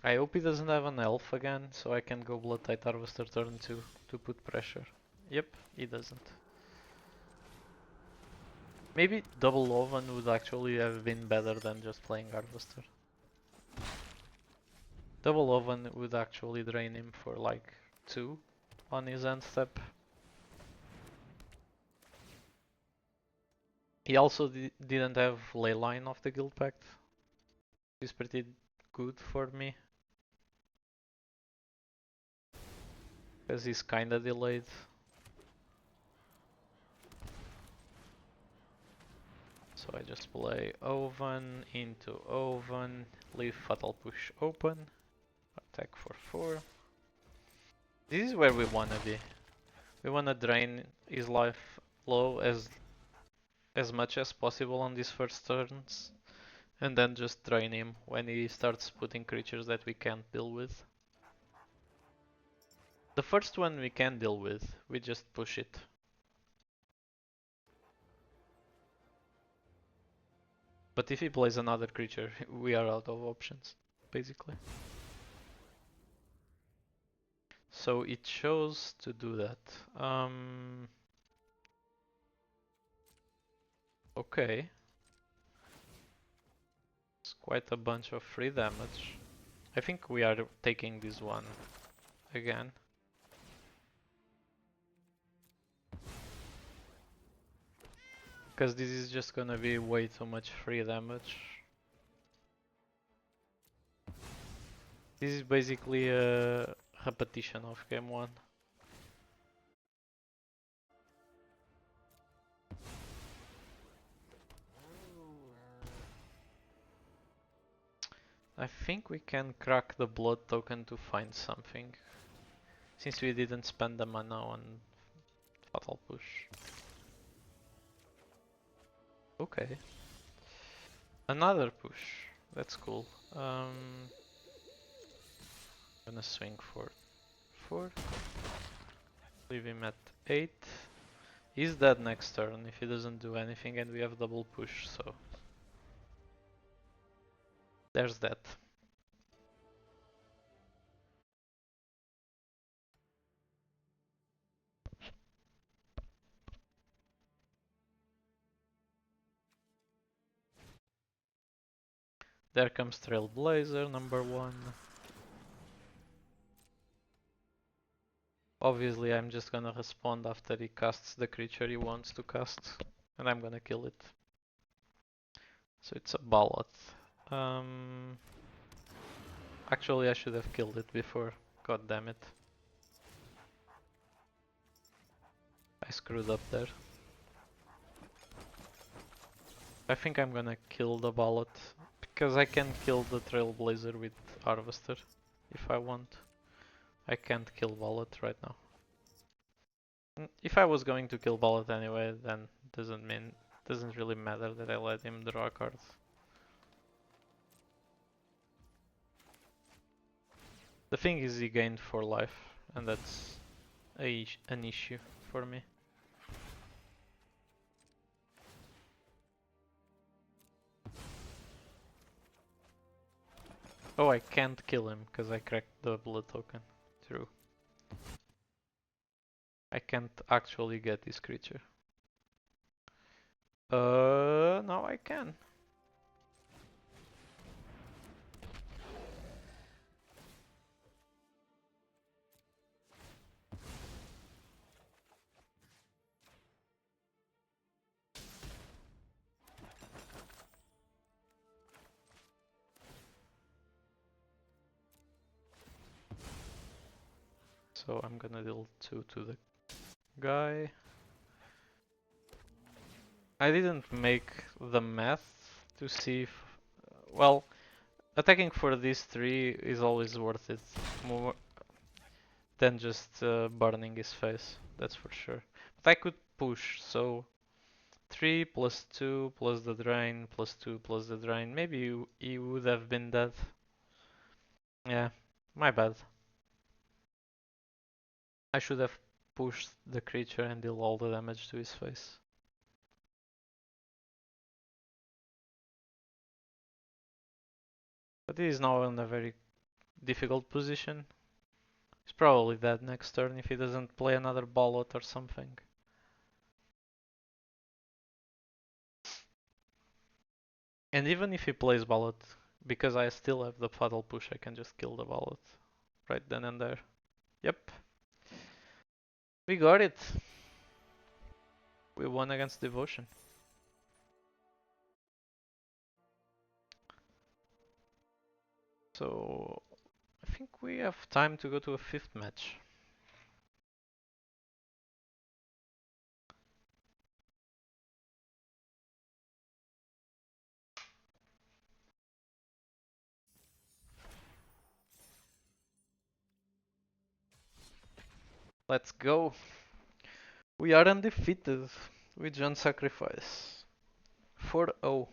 I hope he doesn't have an elf again, so I can go Blood Tide Harvester turn 2 to put pressure. Yep, he doesn't. Maybe double oven would actually have been better than just playing Harvester. Double oven would actually drain him for like 2 on his end step. He also didn't have Leyline of the Guild Pact. It's pretty good for me. Because he's kinda delayed. So I just play Oven into Oven, leave Fatal Push open, attack for 4. This is where we wanna be. We wanna drain his life low as much as possible on these first turns, and then just drain him when he starts putting creatures that we can't deal with. The first one we can deal with, we just push it. But if he plays another creature, we are out of options, basically. So it chose to do that. Okay. It's quite a bunch of free damage. I think we are taking this one again. Because this is just gonna be way too much free damage. This is basically a repetition of game 1. I think we can crack the blood token to find something. Since we didn't spend the mana on Fatal Push. Okay. Another push. That's cool. Gonna swing for 4. Leave him at 8. He's dead next turn if he doesn't do anything, and we have double push, so there's that. There comes Trailblazer, number 1. Obviously I'm just gonna respond after he casts the creature he wants to cast, and I'm gonna kill it. So it's a ballot. Actually I should have killed it before, God damn it. I screwed up there. I think I'm gonna kill the Ballot, because I can kill the Trailblazer with Harvester if I want. I can't kill Ballot right now. If I was going to kill Ballot anyway, then doesn't really matter that I let him draw cards. The thing is he gained 4 life, and that's an issue for me. Oh, I can't kill him because I cracked the blood token. True. I can't actually get this creature. Now I can. So I'm gonna deal 2 to the guy. I didn't make the math to see if... Well, attacking for these 3 is always worth it. More than just burning his face, that's for sure. But I could push, so 3 plus 2 plus the drain plus 2 plus the drain. Maybe he would have been dead. Yeah, my bad. I should have pushed the creature and deal all the damage to his face. But he is now in a very difficult position. He's probably dead next turn if he doesn't play another ballot or something. And even if he plays ballot, because I still have the fatal push, I can just kill the ballot right then and there. Yep. We got it. We won against Devotion. So I think we have time to go to a 5th match. Let's go. We are undefeated with John Sacrifice. 4-0.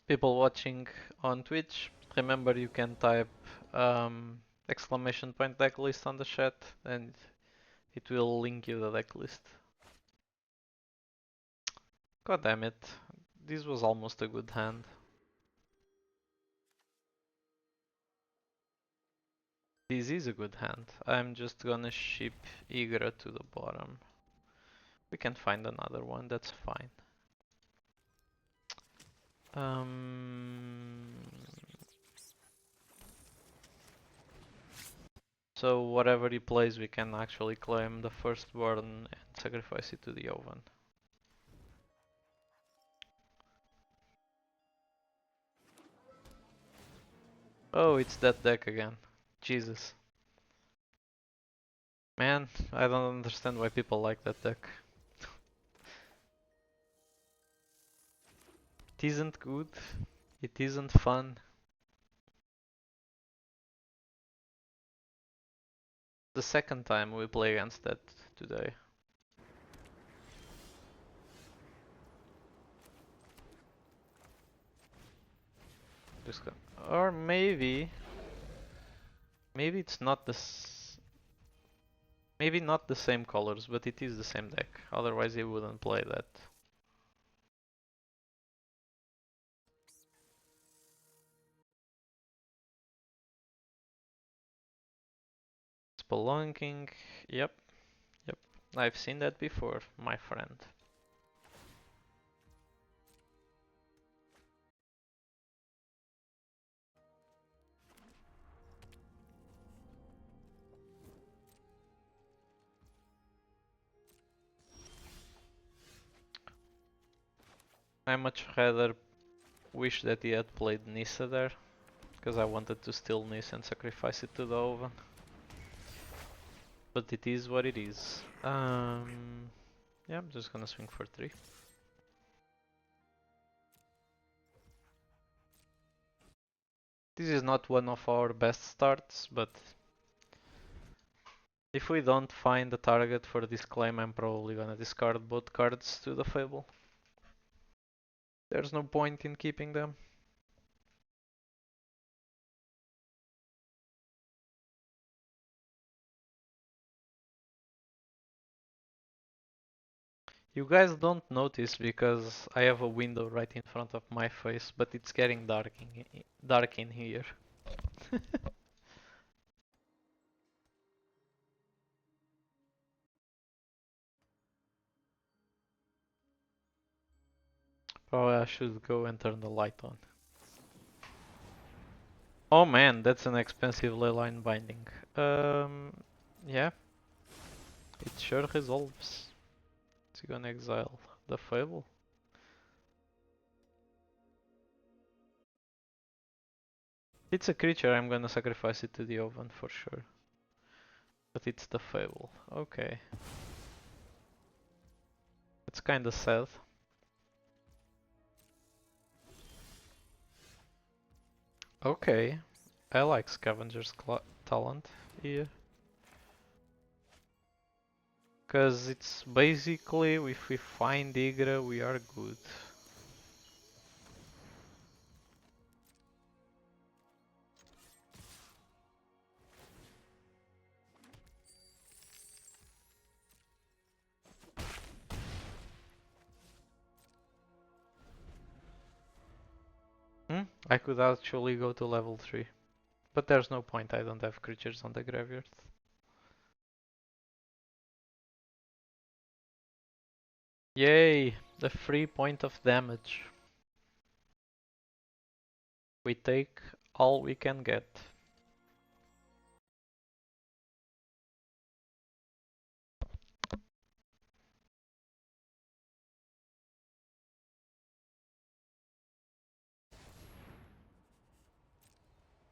People watching on Twitch, remember you can type exclamation point deck list on the chat and it will link you the deck list. God damn it. This was almost a good hand. This is a good hand. I'm just gonna ship Ygra to the bottom. We can find another one, that's fine. So whatever he plays, we can actually claim the firstborn and sacrifice it to the oven. Oh, it's that deck again. Jesus. Man, I don't understand why people like that deck. It isn't good. It isn't fun. The second time we play against that today. Or maybe it's not maybe not the same colors, but it is the same deck. Otherwise he wouldn't play that. Spelunking, yep. I've seen that before, my friend. I much rather wish that he had played Nissa there, because I wanted to steal Nissa and sacrifice it to the oven. But it is what it is. Yeah, I'm just gonna swing for 3. This is not one of our best starts, but if we don't find a target for this claim, I'm probably gonna discard both cards to the Fable. There's no point in keeping them. You guys don't notice because I have a window right in front of my face, but it's getting dark in here. Probably I should go and turn the light on. Oh man, that's an expensive leyline binding. Yeah, it sure resolves. It's gonna exile the Fable. It's a creature, I'm gonna sacrifice it to the oven for sure. But it's the Fable. Okay. It's kinda sad. Okay. I like Scavenger's talent here. Cause it's basically, if we find Ygra, we are good. I could actually go to level 3. But there's no point, I don't have creatures on the graveyard. Yay! The free point of damage. We take all we can get.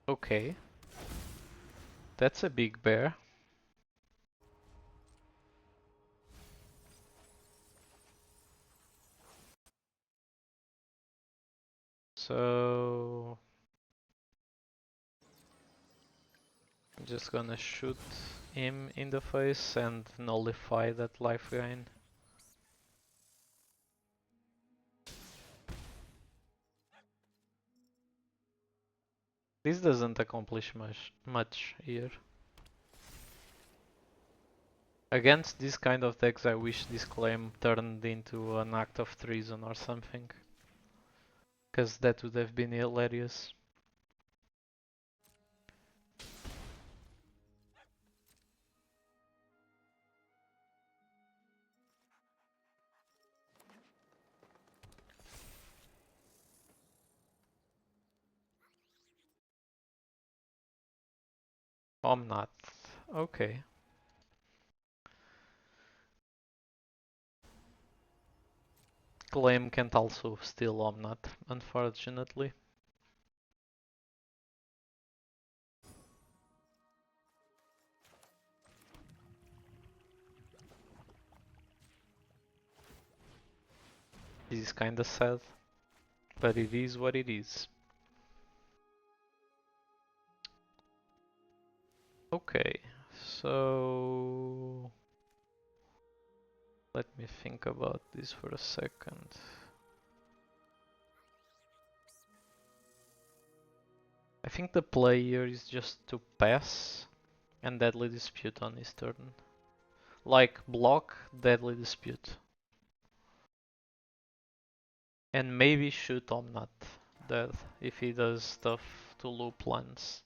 Okay. That's a big bear. So I'm just gonna shoot him in the face and nullify that life gain. This doesn't accomplish much here. Against this kind of decks, I wish this claim turned into an act of treason or something. Cause that would have been hilarious. Omnath. Okay. Claim can't also steal Omnath, unfortunately. This is kinda sad, but it is what it is. Okay, so let me think about this for a second. I think the play here is just to pass and Deadly Dispute on his turn. Like block Deadly Dispute. And maybe shoot Omnath dead if he does stuff to loop lands.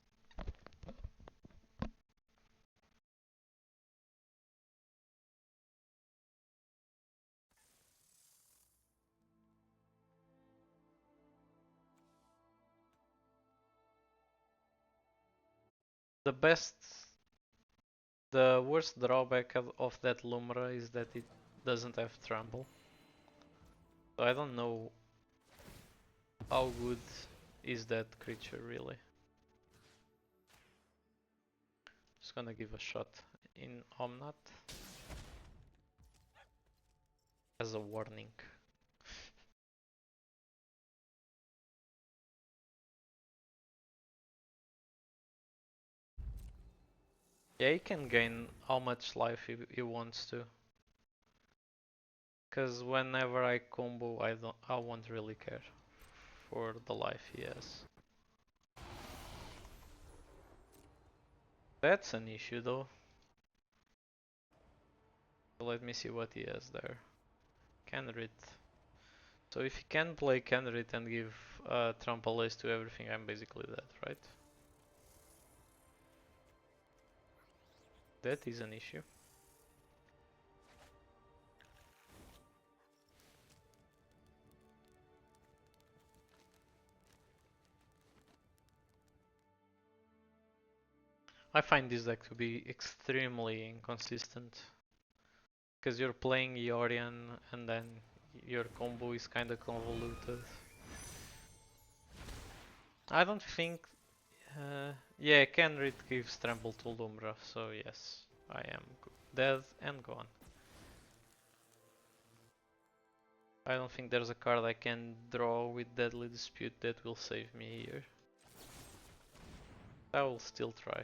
The worst drawback of that Lumra is that it doesn't have Trample. So I don't know how good is that creature really? Just gonna give a shot in Omnat as a warning. Yeah, he can gain how much life he wants to. Cause whenever I combo, I won't really care for the life he has. That's an issue though. So let me see what he has there. Canrit. So if he can play Canrit and give Trample Ace to everything, I'm basically dead, right? That is an issue. I find this deck to be extremely inconsistent. Because you're playing Yorian and then your combo is kinda convoluted. I don't think... yeah, Kenrit gives Trample to Lumbra, so yes, I am dead and gone. I don't think there's a card I can draw with Deadly Dispute that will save me here. I will still try.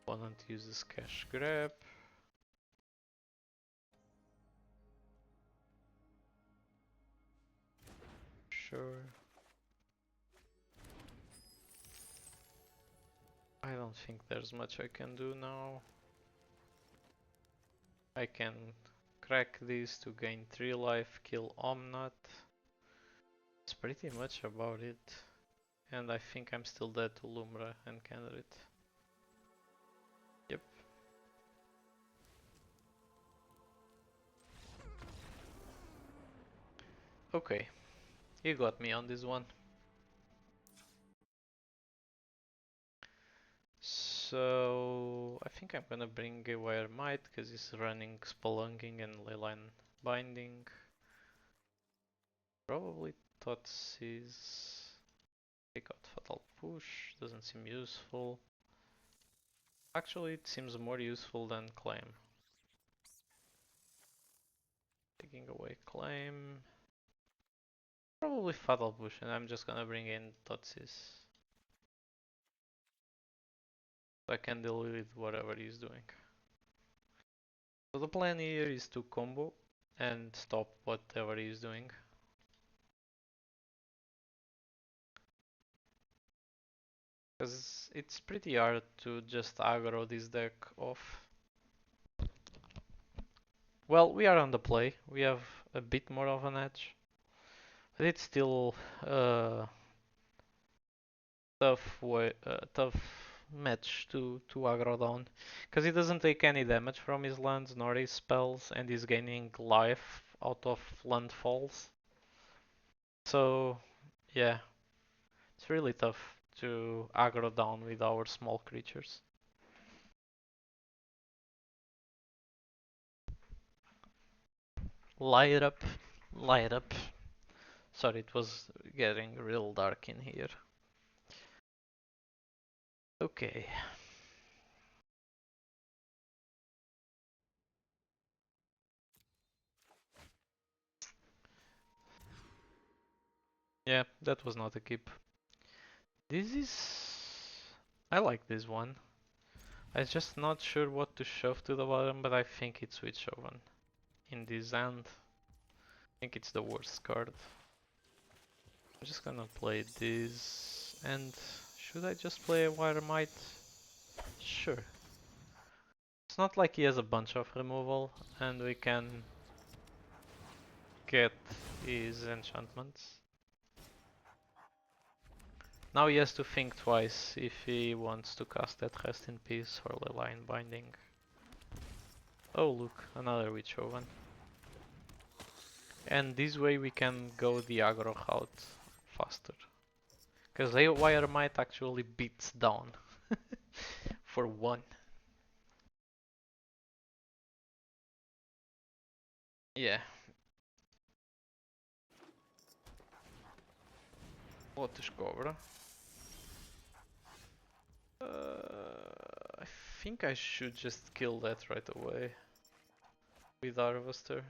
Opponent uses Cash Grab. Sure. I don't think there's much I can do now. I can crack this to gain 3 life, kill Omnat. That's pretty much about it. And I think I'm still dead to Lumbra and Candidate. Yep. Okay, you got me on this one. So I think I'm gonna bring a Wire Might because he's running Spelunking and Leyline Binding. Probably Thoughtseize. Take out Fatal Push, doesn't seem useful. Actually, it seems more useful than Claim. Taking away Claim. Probably Fatal Push, and I'm just gonna bring in Thoughtseize. So I can deal with whatever he's doing. So the plan here is to combo and stop whatever he's doing. Because it's pretty hard to just aggro this deck off. Well, we are on the play. We have a bit more of an edge. But it's still a tough match to aggro down. Because he doesn't take any damage from his lands nor his spells, and he's gaining life out of landfalls. So, yeah, it's really tough to aggro down with our small creatures. Light up, light up. Sorry, it was getting real dark in here. Okay. Yeah, that was not a keep. This is... I like this one. I'm just not sure what to shove to the bottom, but I think it's Switch Oven. In this hand, I think it's the worst card. I'm just gonna play this, and should I just play a Wire Might? Sure. It's not like he has a bunch of removal, and we can get his enchantments. Now he has to think twice if he wants to cast that Rest in Peace or the Line Binding. Oh look, another Witch Oven. And this way we can go the aggro route faster. Because Wire Might actually beats down for one. Yeah. Lotus Cobra. I think I should just kill that right away with Harvester.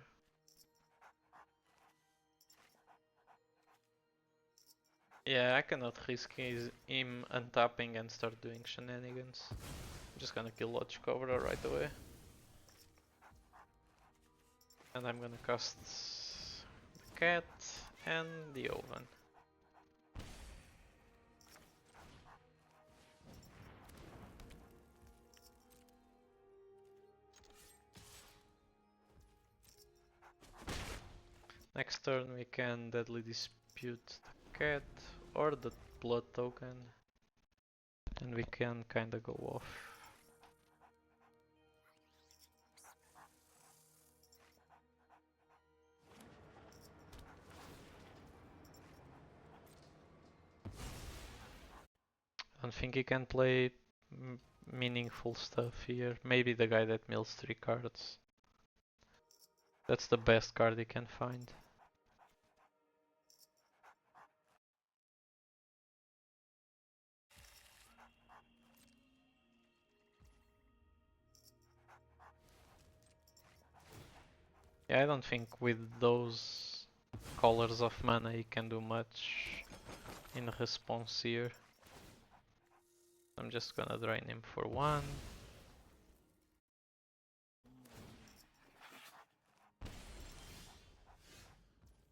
Yeah, I cannot risk him untapping and start doing shenanigans. I'm just gonna kill Lotus Cobra right away. And I'm gonna cast the cat and the oven. Next turn we can Deadly Dispute the cat or the blood token. And we can kinda go off. I don't think he can play meaningful stuff here. Maybe the guy that mills 3 cards. That's the best card he can find. Yeah, I don't think with those colors of mana he can do much in response here. I'm just gonna drain him for 1.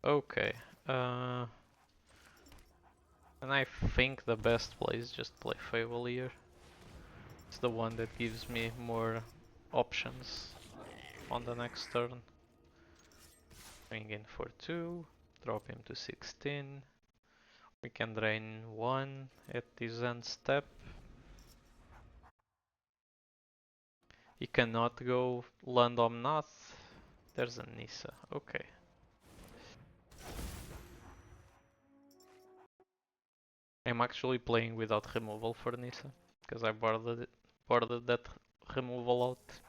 Okay. And I think the best play is just play Fable here. It's the one that gives me more options on the next turn. Bring in for 2, drop him to 16. We can drain 1 at his end step. He cannot go land Omnath. There's a Nissa, okay. I'm actually playing without removal for Nissa, because I boarded that removal out.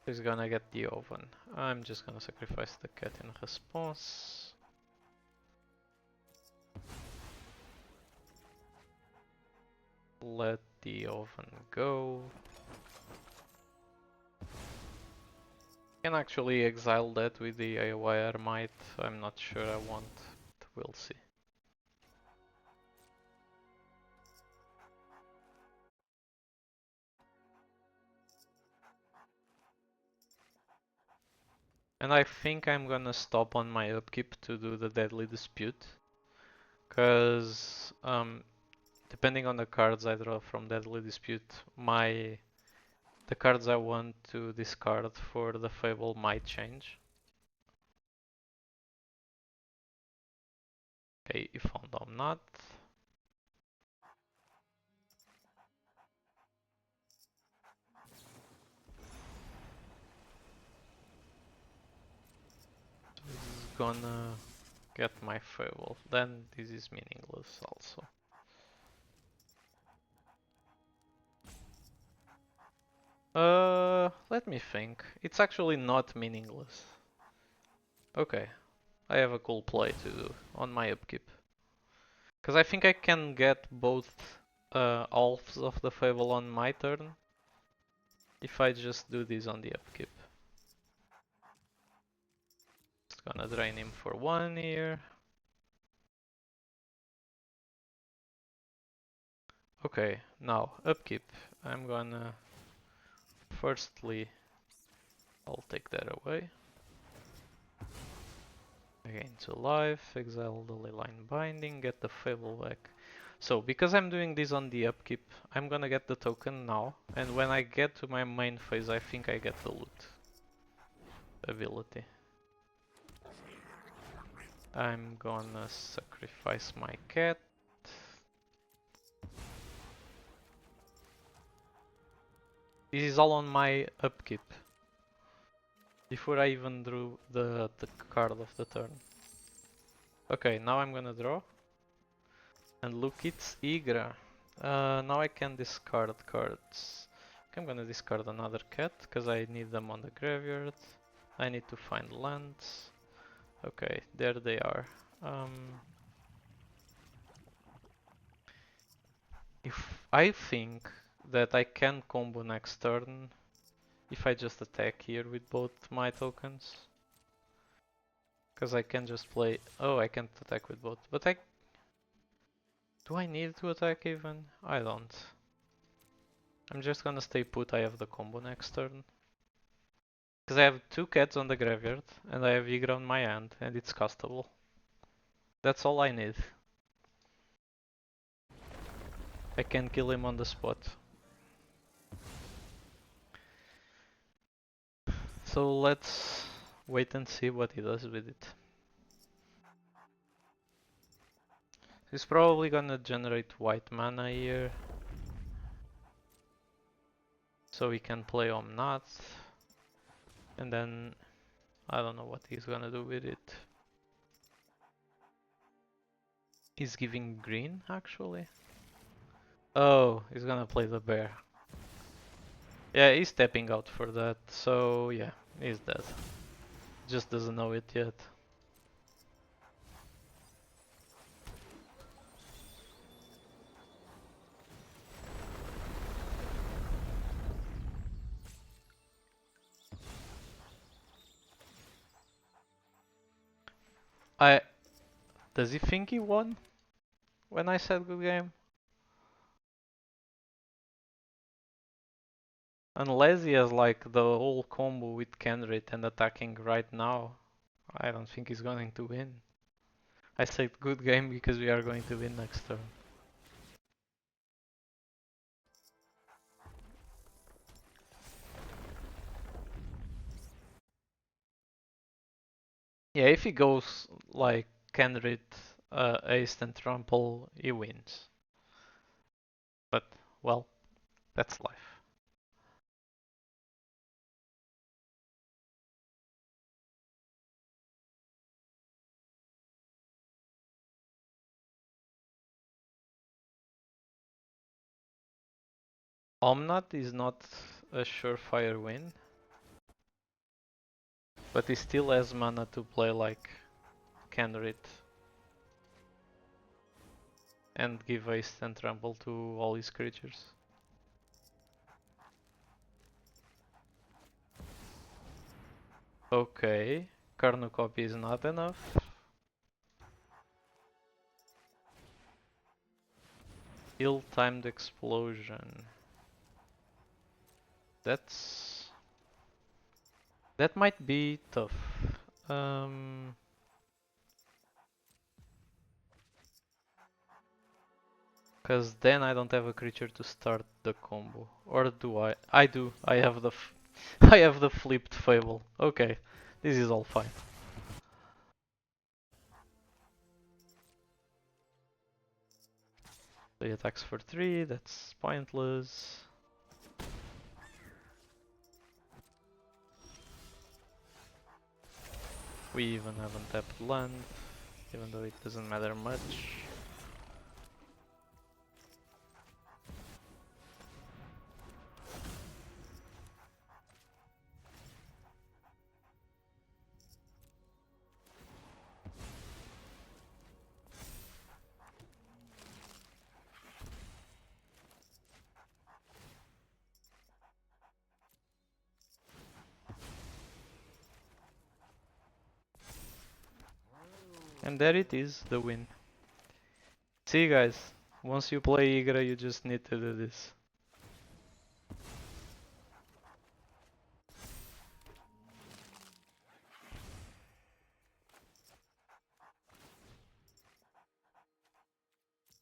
He's gonna get the oven. I'm just gonna sacrifice the cat in response. Let the oven go. Can actually exile that with the Wire Might. I'm not sure I want, but we'll see. And I think I'm gonna stop on my upkeep to do the Deadly Dispute. Cause depending on the cards I draw from Deadly Dispute, the cards I want to discard for the Fable might change. Okay, you found Omnath. This is gonna get my Fable. Then this is meaningless also. Let me think. It's actually not meaningless. Okay, I have a cool play to do on my upkeep. Because I think I can get both halves of the Fable on my turn if I just do this on the upkeep. Just gonna drain him for 1 here. Okay, Now, upkeep. I'm gonna firstly, I'll take that away. Again to life, exile the Leyline Binding, get the Fable back. So, because I'm doing this on the upkeep, I'm gonna get the token now, and when I get to my main phase, I think I get the loot ability. I'm gonna sacrifice my cat. This is all on my upkeep. Before I even drew the card of the turn. Okay, now I'm gonna draw. And look, it's Ygra. Now I can discard cards. Okay, I'm gonna discard another cat, because I need them on the graveyard. I need to find lands. Okay, there they are. If I think that I can combo next turn if I just attack here with both my tokens. Because I can just play... Oh, I can't attack with both. But I... Do I need to attack even? I don't. I'm just gonna stay put. I have the combo next turn. Because I have two cats on the graveyard and I have Ygra on my hand and it's castable. That's all I need. I can kill him on the spot. So let's wait and see what he does with it. He's probably gonna generate white mana here. So we can play Omnath. And then I don't know what he's gonna do with it. He's giving green actually. Oh, he's gonna play the bear. Yeah, he's stepping out for that, so yeah, he's dead. Just doesn't know it yet. Does he think he won when I said good game? Unless he has like the whole combo with Kenrit and attacking right now, I don't think he's going to win. I said good game because we are going to win next turn. Yeah, if he goes like Kenrit, Ace and Trample, he wins. But, well, that's life. Omnath is not a surefire win, but he still has mana to play like Kenrit and give haste and trample to all his creatures. Okay, Karnucopy is not enough. Ill-timed explosion. That might be tough. Cause then I don't have a creature to start the combo. Or do I? I do. I have the I have the flipped Fable. Okay, this is all fine. He attacks for 3, that's pointless. We even haven't tapped land, even though it doesn't matter much. And there it is, the win. See you guys. Once you play Ygra, you just need to do this.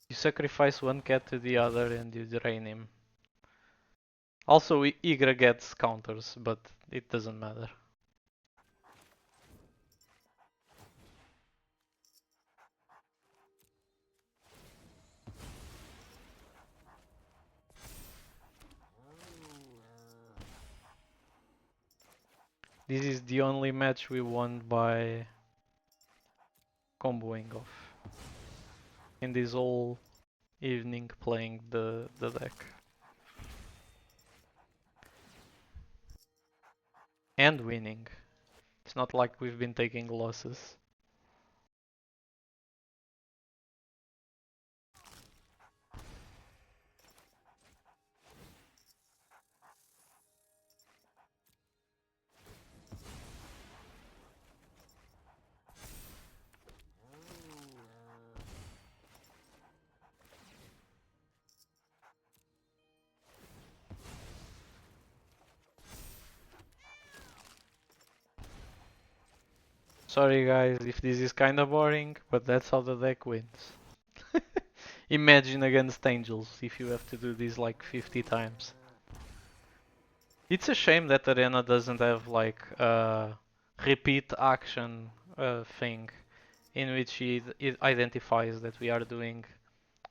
You sacrifice one cat to the other and you drain him. Also, Ygra gets counters, but it doesn't matter. This is the only match we won by comboing off in this whole evening playing the deck. And winning. It's not like we've been taking losses. Sorry guys if this is kinda boring, but that's how the deck wins. Imagine against angels if you have to do this like 50 times. It's a shame that Arena doesn't have like a repeat action thing in which it identifies that we are doing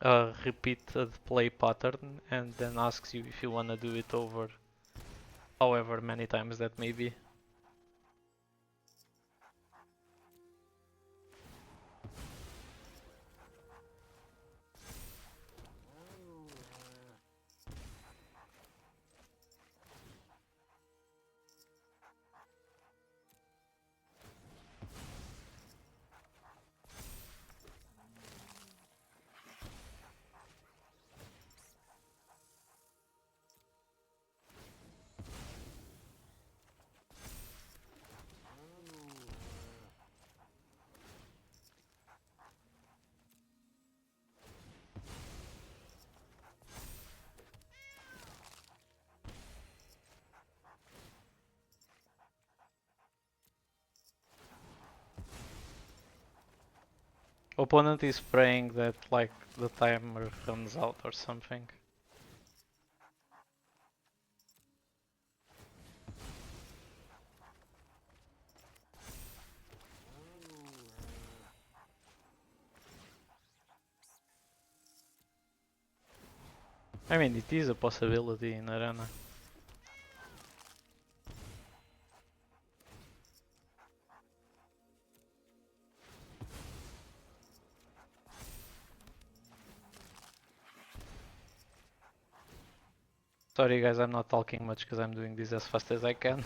a repeated play pattern and then asks you if you wanna do it over however many times that may be. Opponent is praying that like the timer runs out or something. I mean, it is a possibility in Arena. Sorry guys, I'm not talking much because I'm doing this as fast as I can.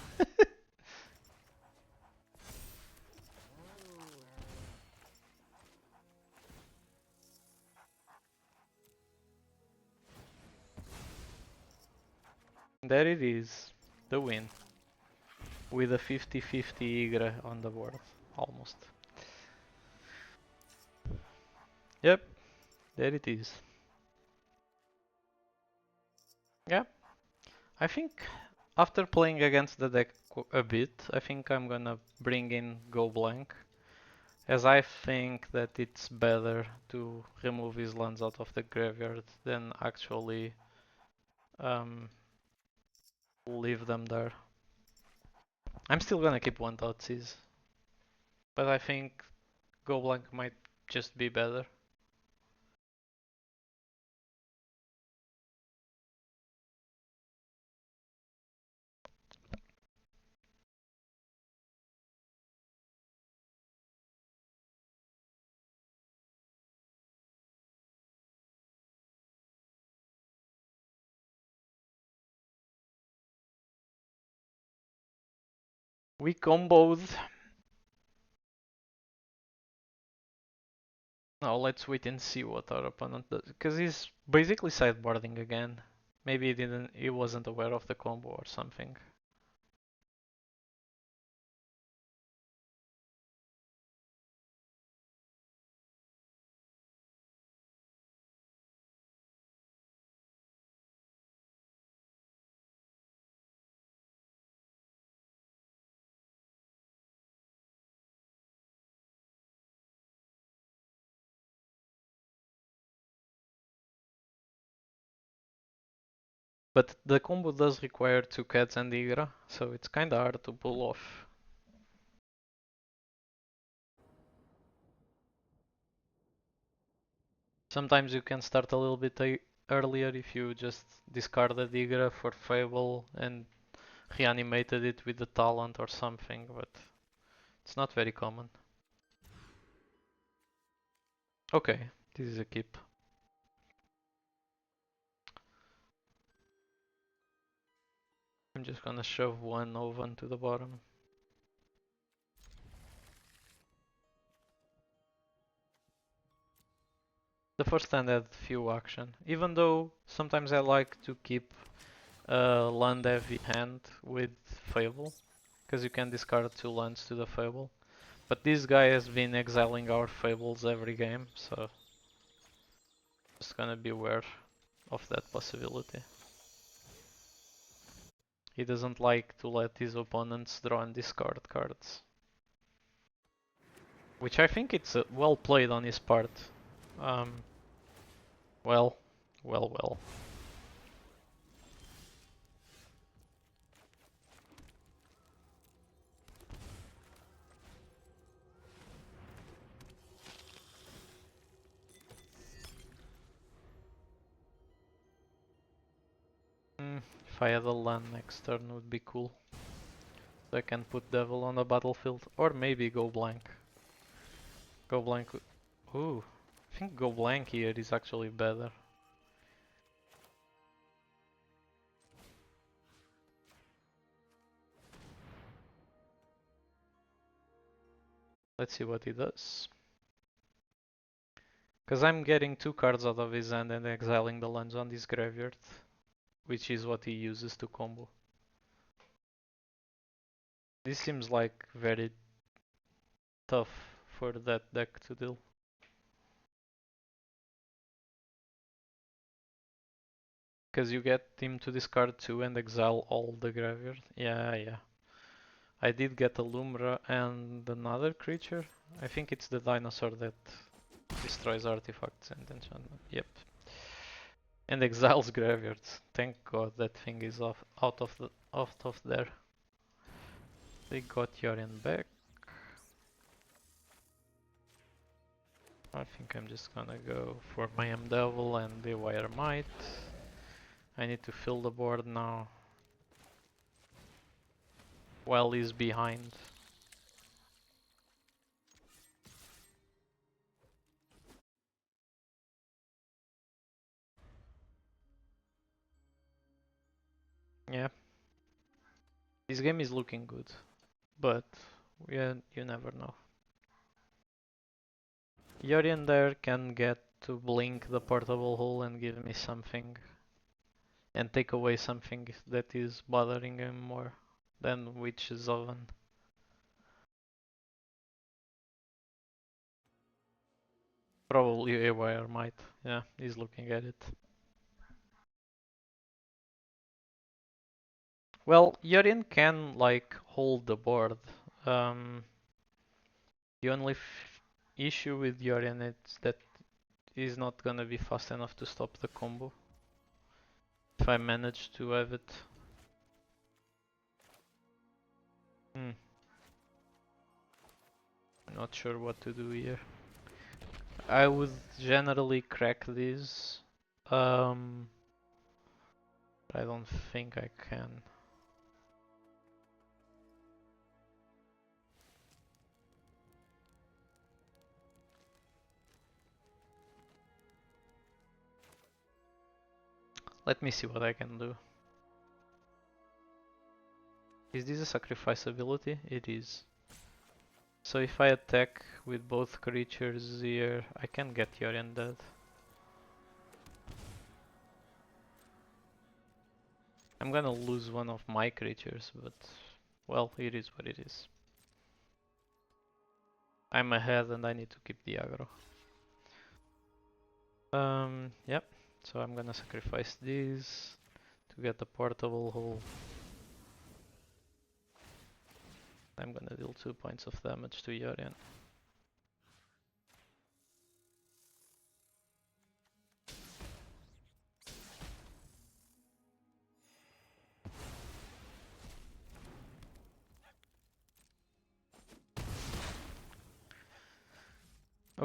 There it is, the win. With a 50-50 Ygra on the board, almost. Yep, there it is. Yeah, I think after playing against the deck a bit, I think I'm gonna bring in Go Blank, as I think that it's better to remove his lands out of the graveyard than actually um, leave them there. I'm still gonna keep one Thoughtseize, but I think Go Blank might just be better. We comboed. Now let's wait and see what our opponent does, because he's basically sideboarding again. Maybe he wasn't aware of the combo or something. But the combo does require 2 cats and Ygra, so it's kinda hard to pull off. Sometimes you can start a little bit earlier if you just discarded Ygra for Fable and reanimated it with the talent or something, but it's not very common. Okay, this is a keep. I'm just gonna shove one oven to the bottom. The first hand had few action, even though sometimes I like to keep a land heavy hand with Fable, because you can discard 2 lands to the Fable. But this guy has been exiling our Fables every game, so just gonna be aware of that possibility. He doesn't like to let his opponents draw and discard cards. Which I think it's well played on his part. Um, well, well. If I had a land next turn would be cool. So I can put Devil on the battlefield, or maybe go blank. Go blank. Ooh, I think go blank here is actually better. Let's see what he does. Because I'm getting 2 cards out of his hand and exiling the lands on this graveyard, which is what he uses to combo. This seems like very tough for that deck to deal. Because you get him to discard 2 and exile all the graveyard. Yeah. I did get a Lumra and another creature. I think it's the dinosaur that destroys artifacts and enchantment. Yep. And exiles graveyards. Thank God that thing is out of there. They got Yorion back. I think I'm just gonna go for my Devil and the Wire Might. I need to fill the board now. While he's behind. Yeah. This game is looking good. But yeah, you never know. Yorion there can get to blink the portable hole and give me something. And take away something that is bothering him more than Witch's Oven. Probably a Wire Might. Yeah, he's looking at it. Well, Yorion can like hold the board. Um, the only issue with Yorion is that he's not gonna be fast enough to stop the combo. If I manage to have it. I'm not sure what to do here. I would generally crack these. I don't think I can. Let me see what I can do. Is this a sacrifice ability? It is. So if I attack with both creatures here, I can get Yorion dead. I'm gonna lose one of my creatures, but well, it is what it is. I'm ahead and I need to keep the aggro. Yep. So I'm gonna sacrifice these to get the portable hole. I'm gonna deal 2 points of damage to Yorion.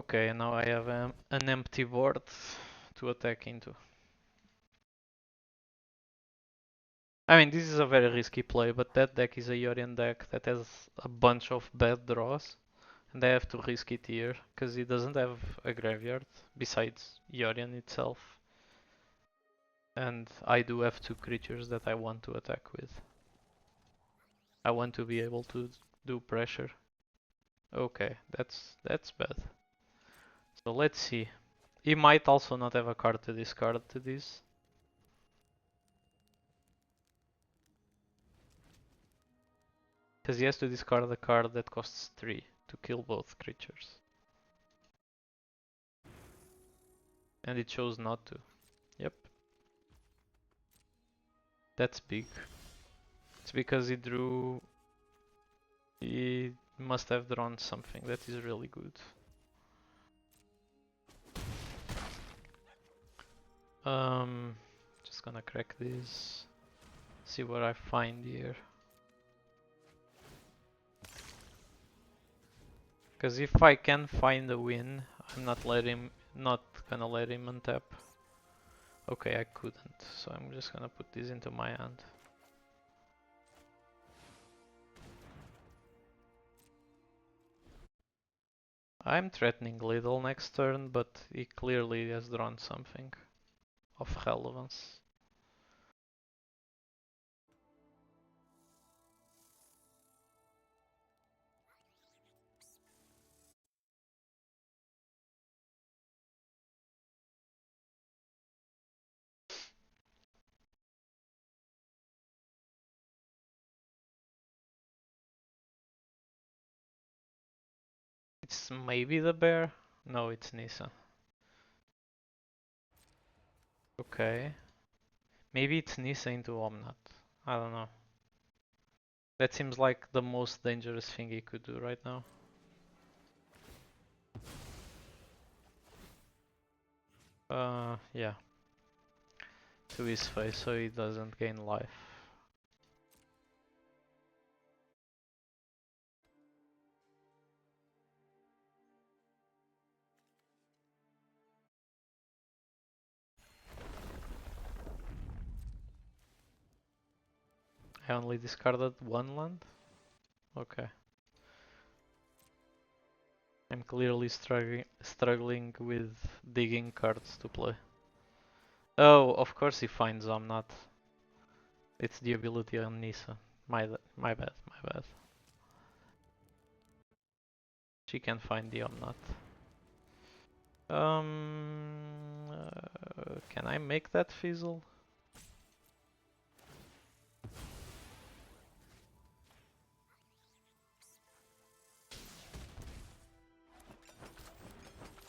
Okay, now I have an empty board to attack into. I mean, this is a very risky play, but that deck is a Yorion deck that has a bunch of bad draws, and I have to risk it here, because it doesn't have a graveyard, besides Yorion itself. And I do have two creatures that I want to attack with. I want to be able to do pressure. Okay, that's bad. So let's see. He might also not have a card to discard to this. Because he has to discard a card that costs 3 to kill both creatures. And it chose not to. Yep. That's big. It's because he drew... He must have drawn something that is really good. Just gonna crack this. See what I find here. Because if I can find a win, I'm not gonna let him untap. Okay, I couldn't, so I'm just gonna put this into my hand. I'm threatening Lidl next turn, but he clearly has drawn something of relevance. It's maybe the bear? No, it's Nisa. Okay. Maybe it's Nisa into Omnat. I don't know. That seems like the most dangerous thing he could do right now. Yeah. To his face so he doesn't gain life. I only discarded one land? Okay. I'm clearly struggling with digging cards to play. Oh, of course he finds Omnat. It's the ability on Nisa. My bad, my bad. She can find the Omnat. Can I make that fizzle?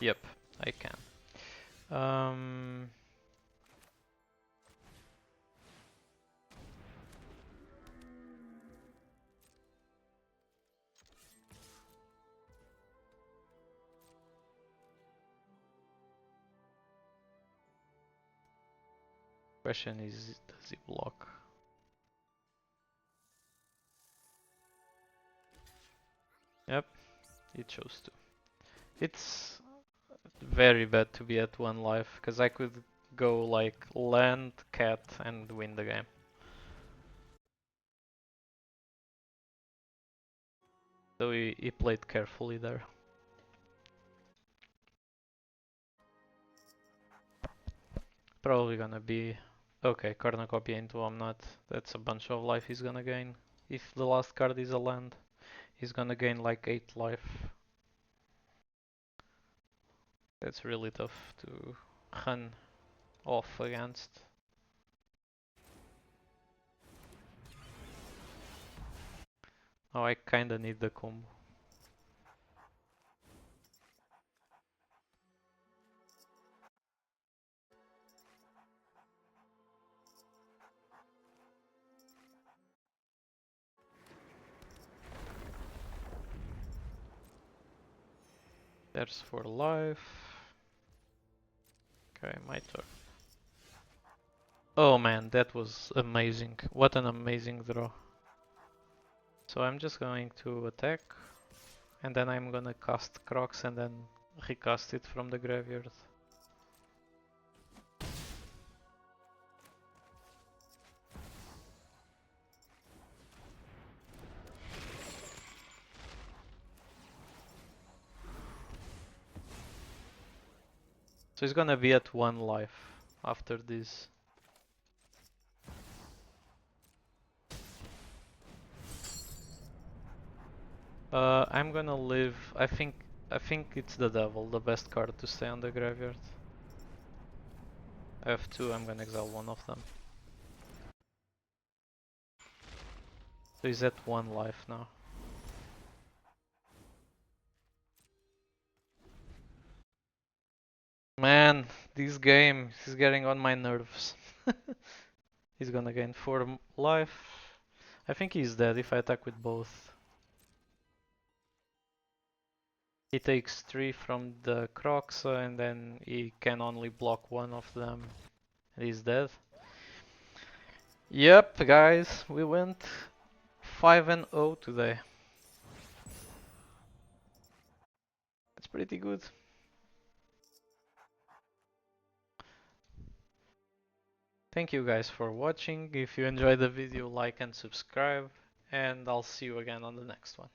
Yep, I can. Question is, does he block? Yep, he chose to. It's very bad to be at 1 life, because I could go like land, cat, and win the game. So he played carefully there. Probably gonna be... Okay, cornucopia into Omnat. That's a bunch of life he's gonna gain. If the last card is a land, he's gonna gain like 8 life. That's really tough to run off against. Oh, I kinda need the combo. There's 4 life. Okay, my turn. Oh man, that was amazing. What an amazing draw. So I'm just going to attack, and then I'm gonna cast Crocs and then recast it from the graveyard. So he's gonna be at 1 life after this. I'm gonna live. I think it's the devil, the best card to stay on the graveyard. I have two. I'm gonna exile one of them. So he's at 1 life now. Man, this game is getting on my nerves. He's gonna gain 4 life. I think he's dead if I attack with both. He takes 3 from the Croxa and then he can only block one of them. He's dead. Yep, guys, we went 5-0 today. That's pretty good. Thank you guys for watching. If you enjoyed the video, like and subscribe, and I'll see you again on the next one.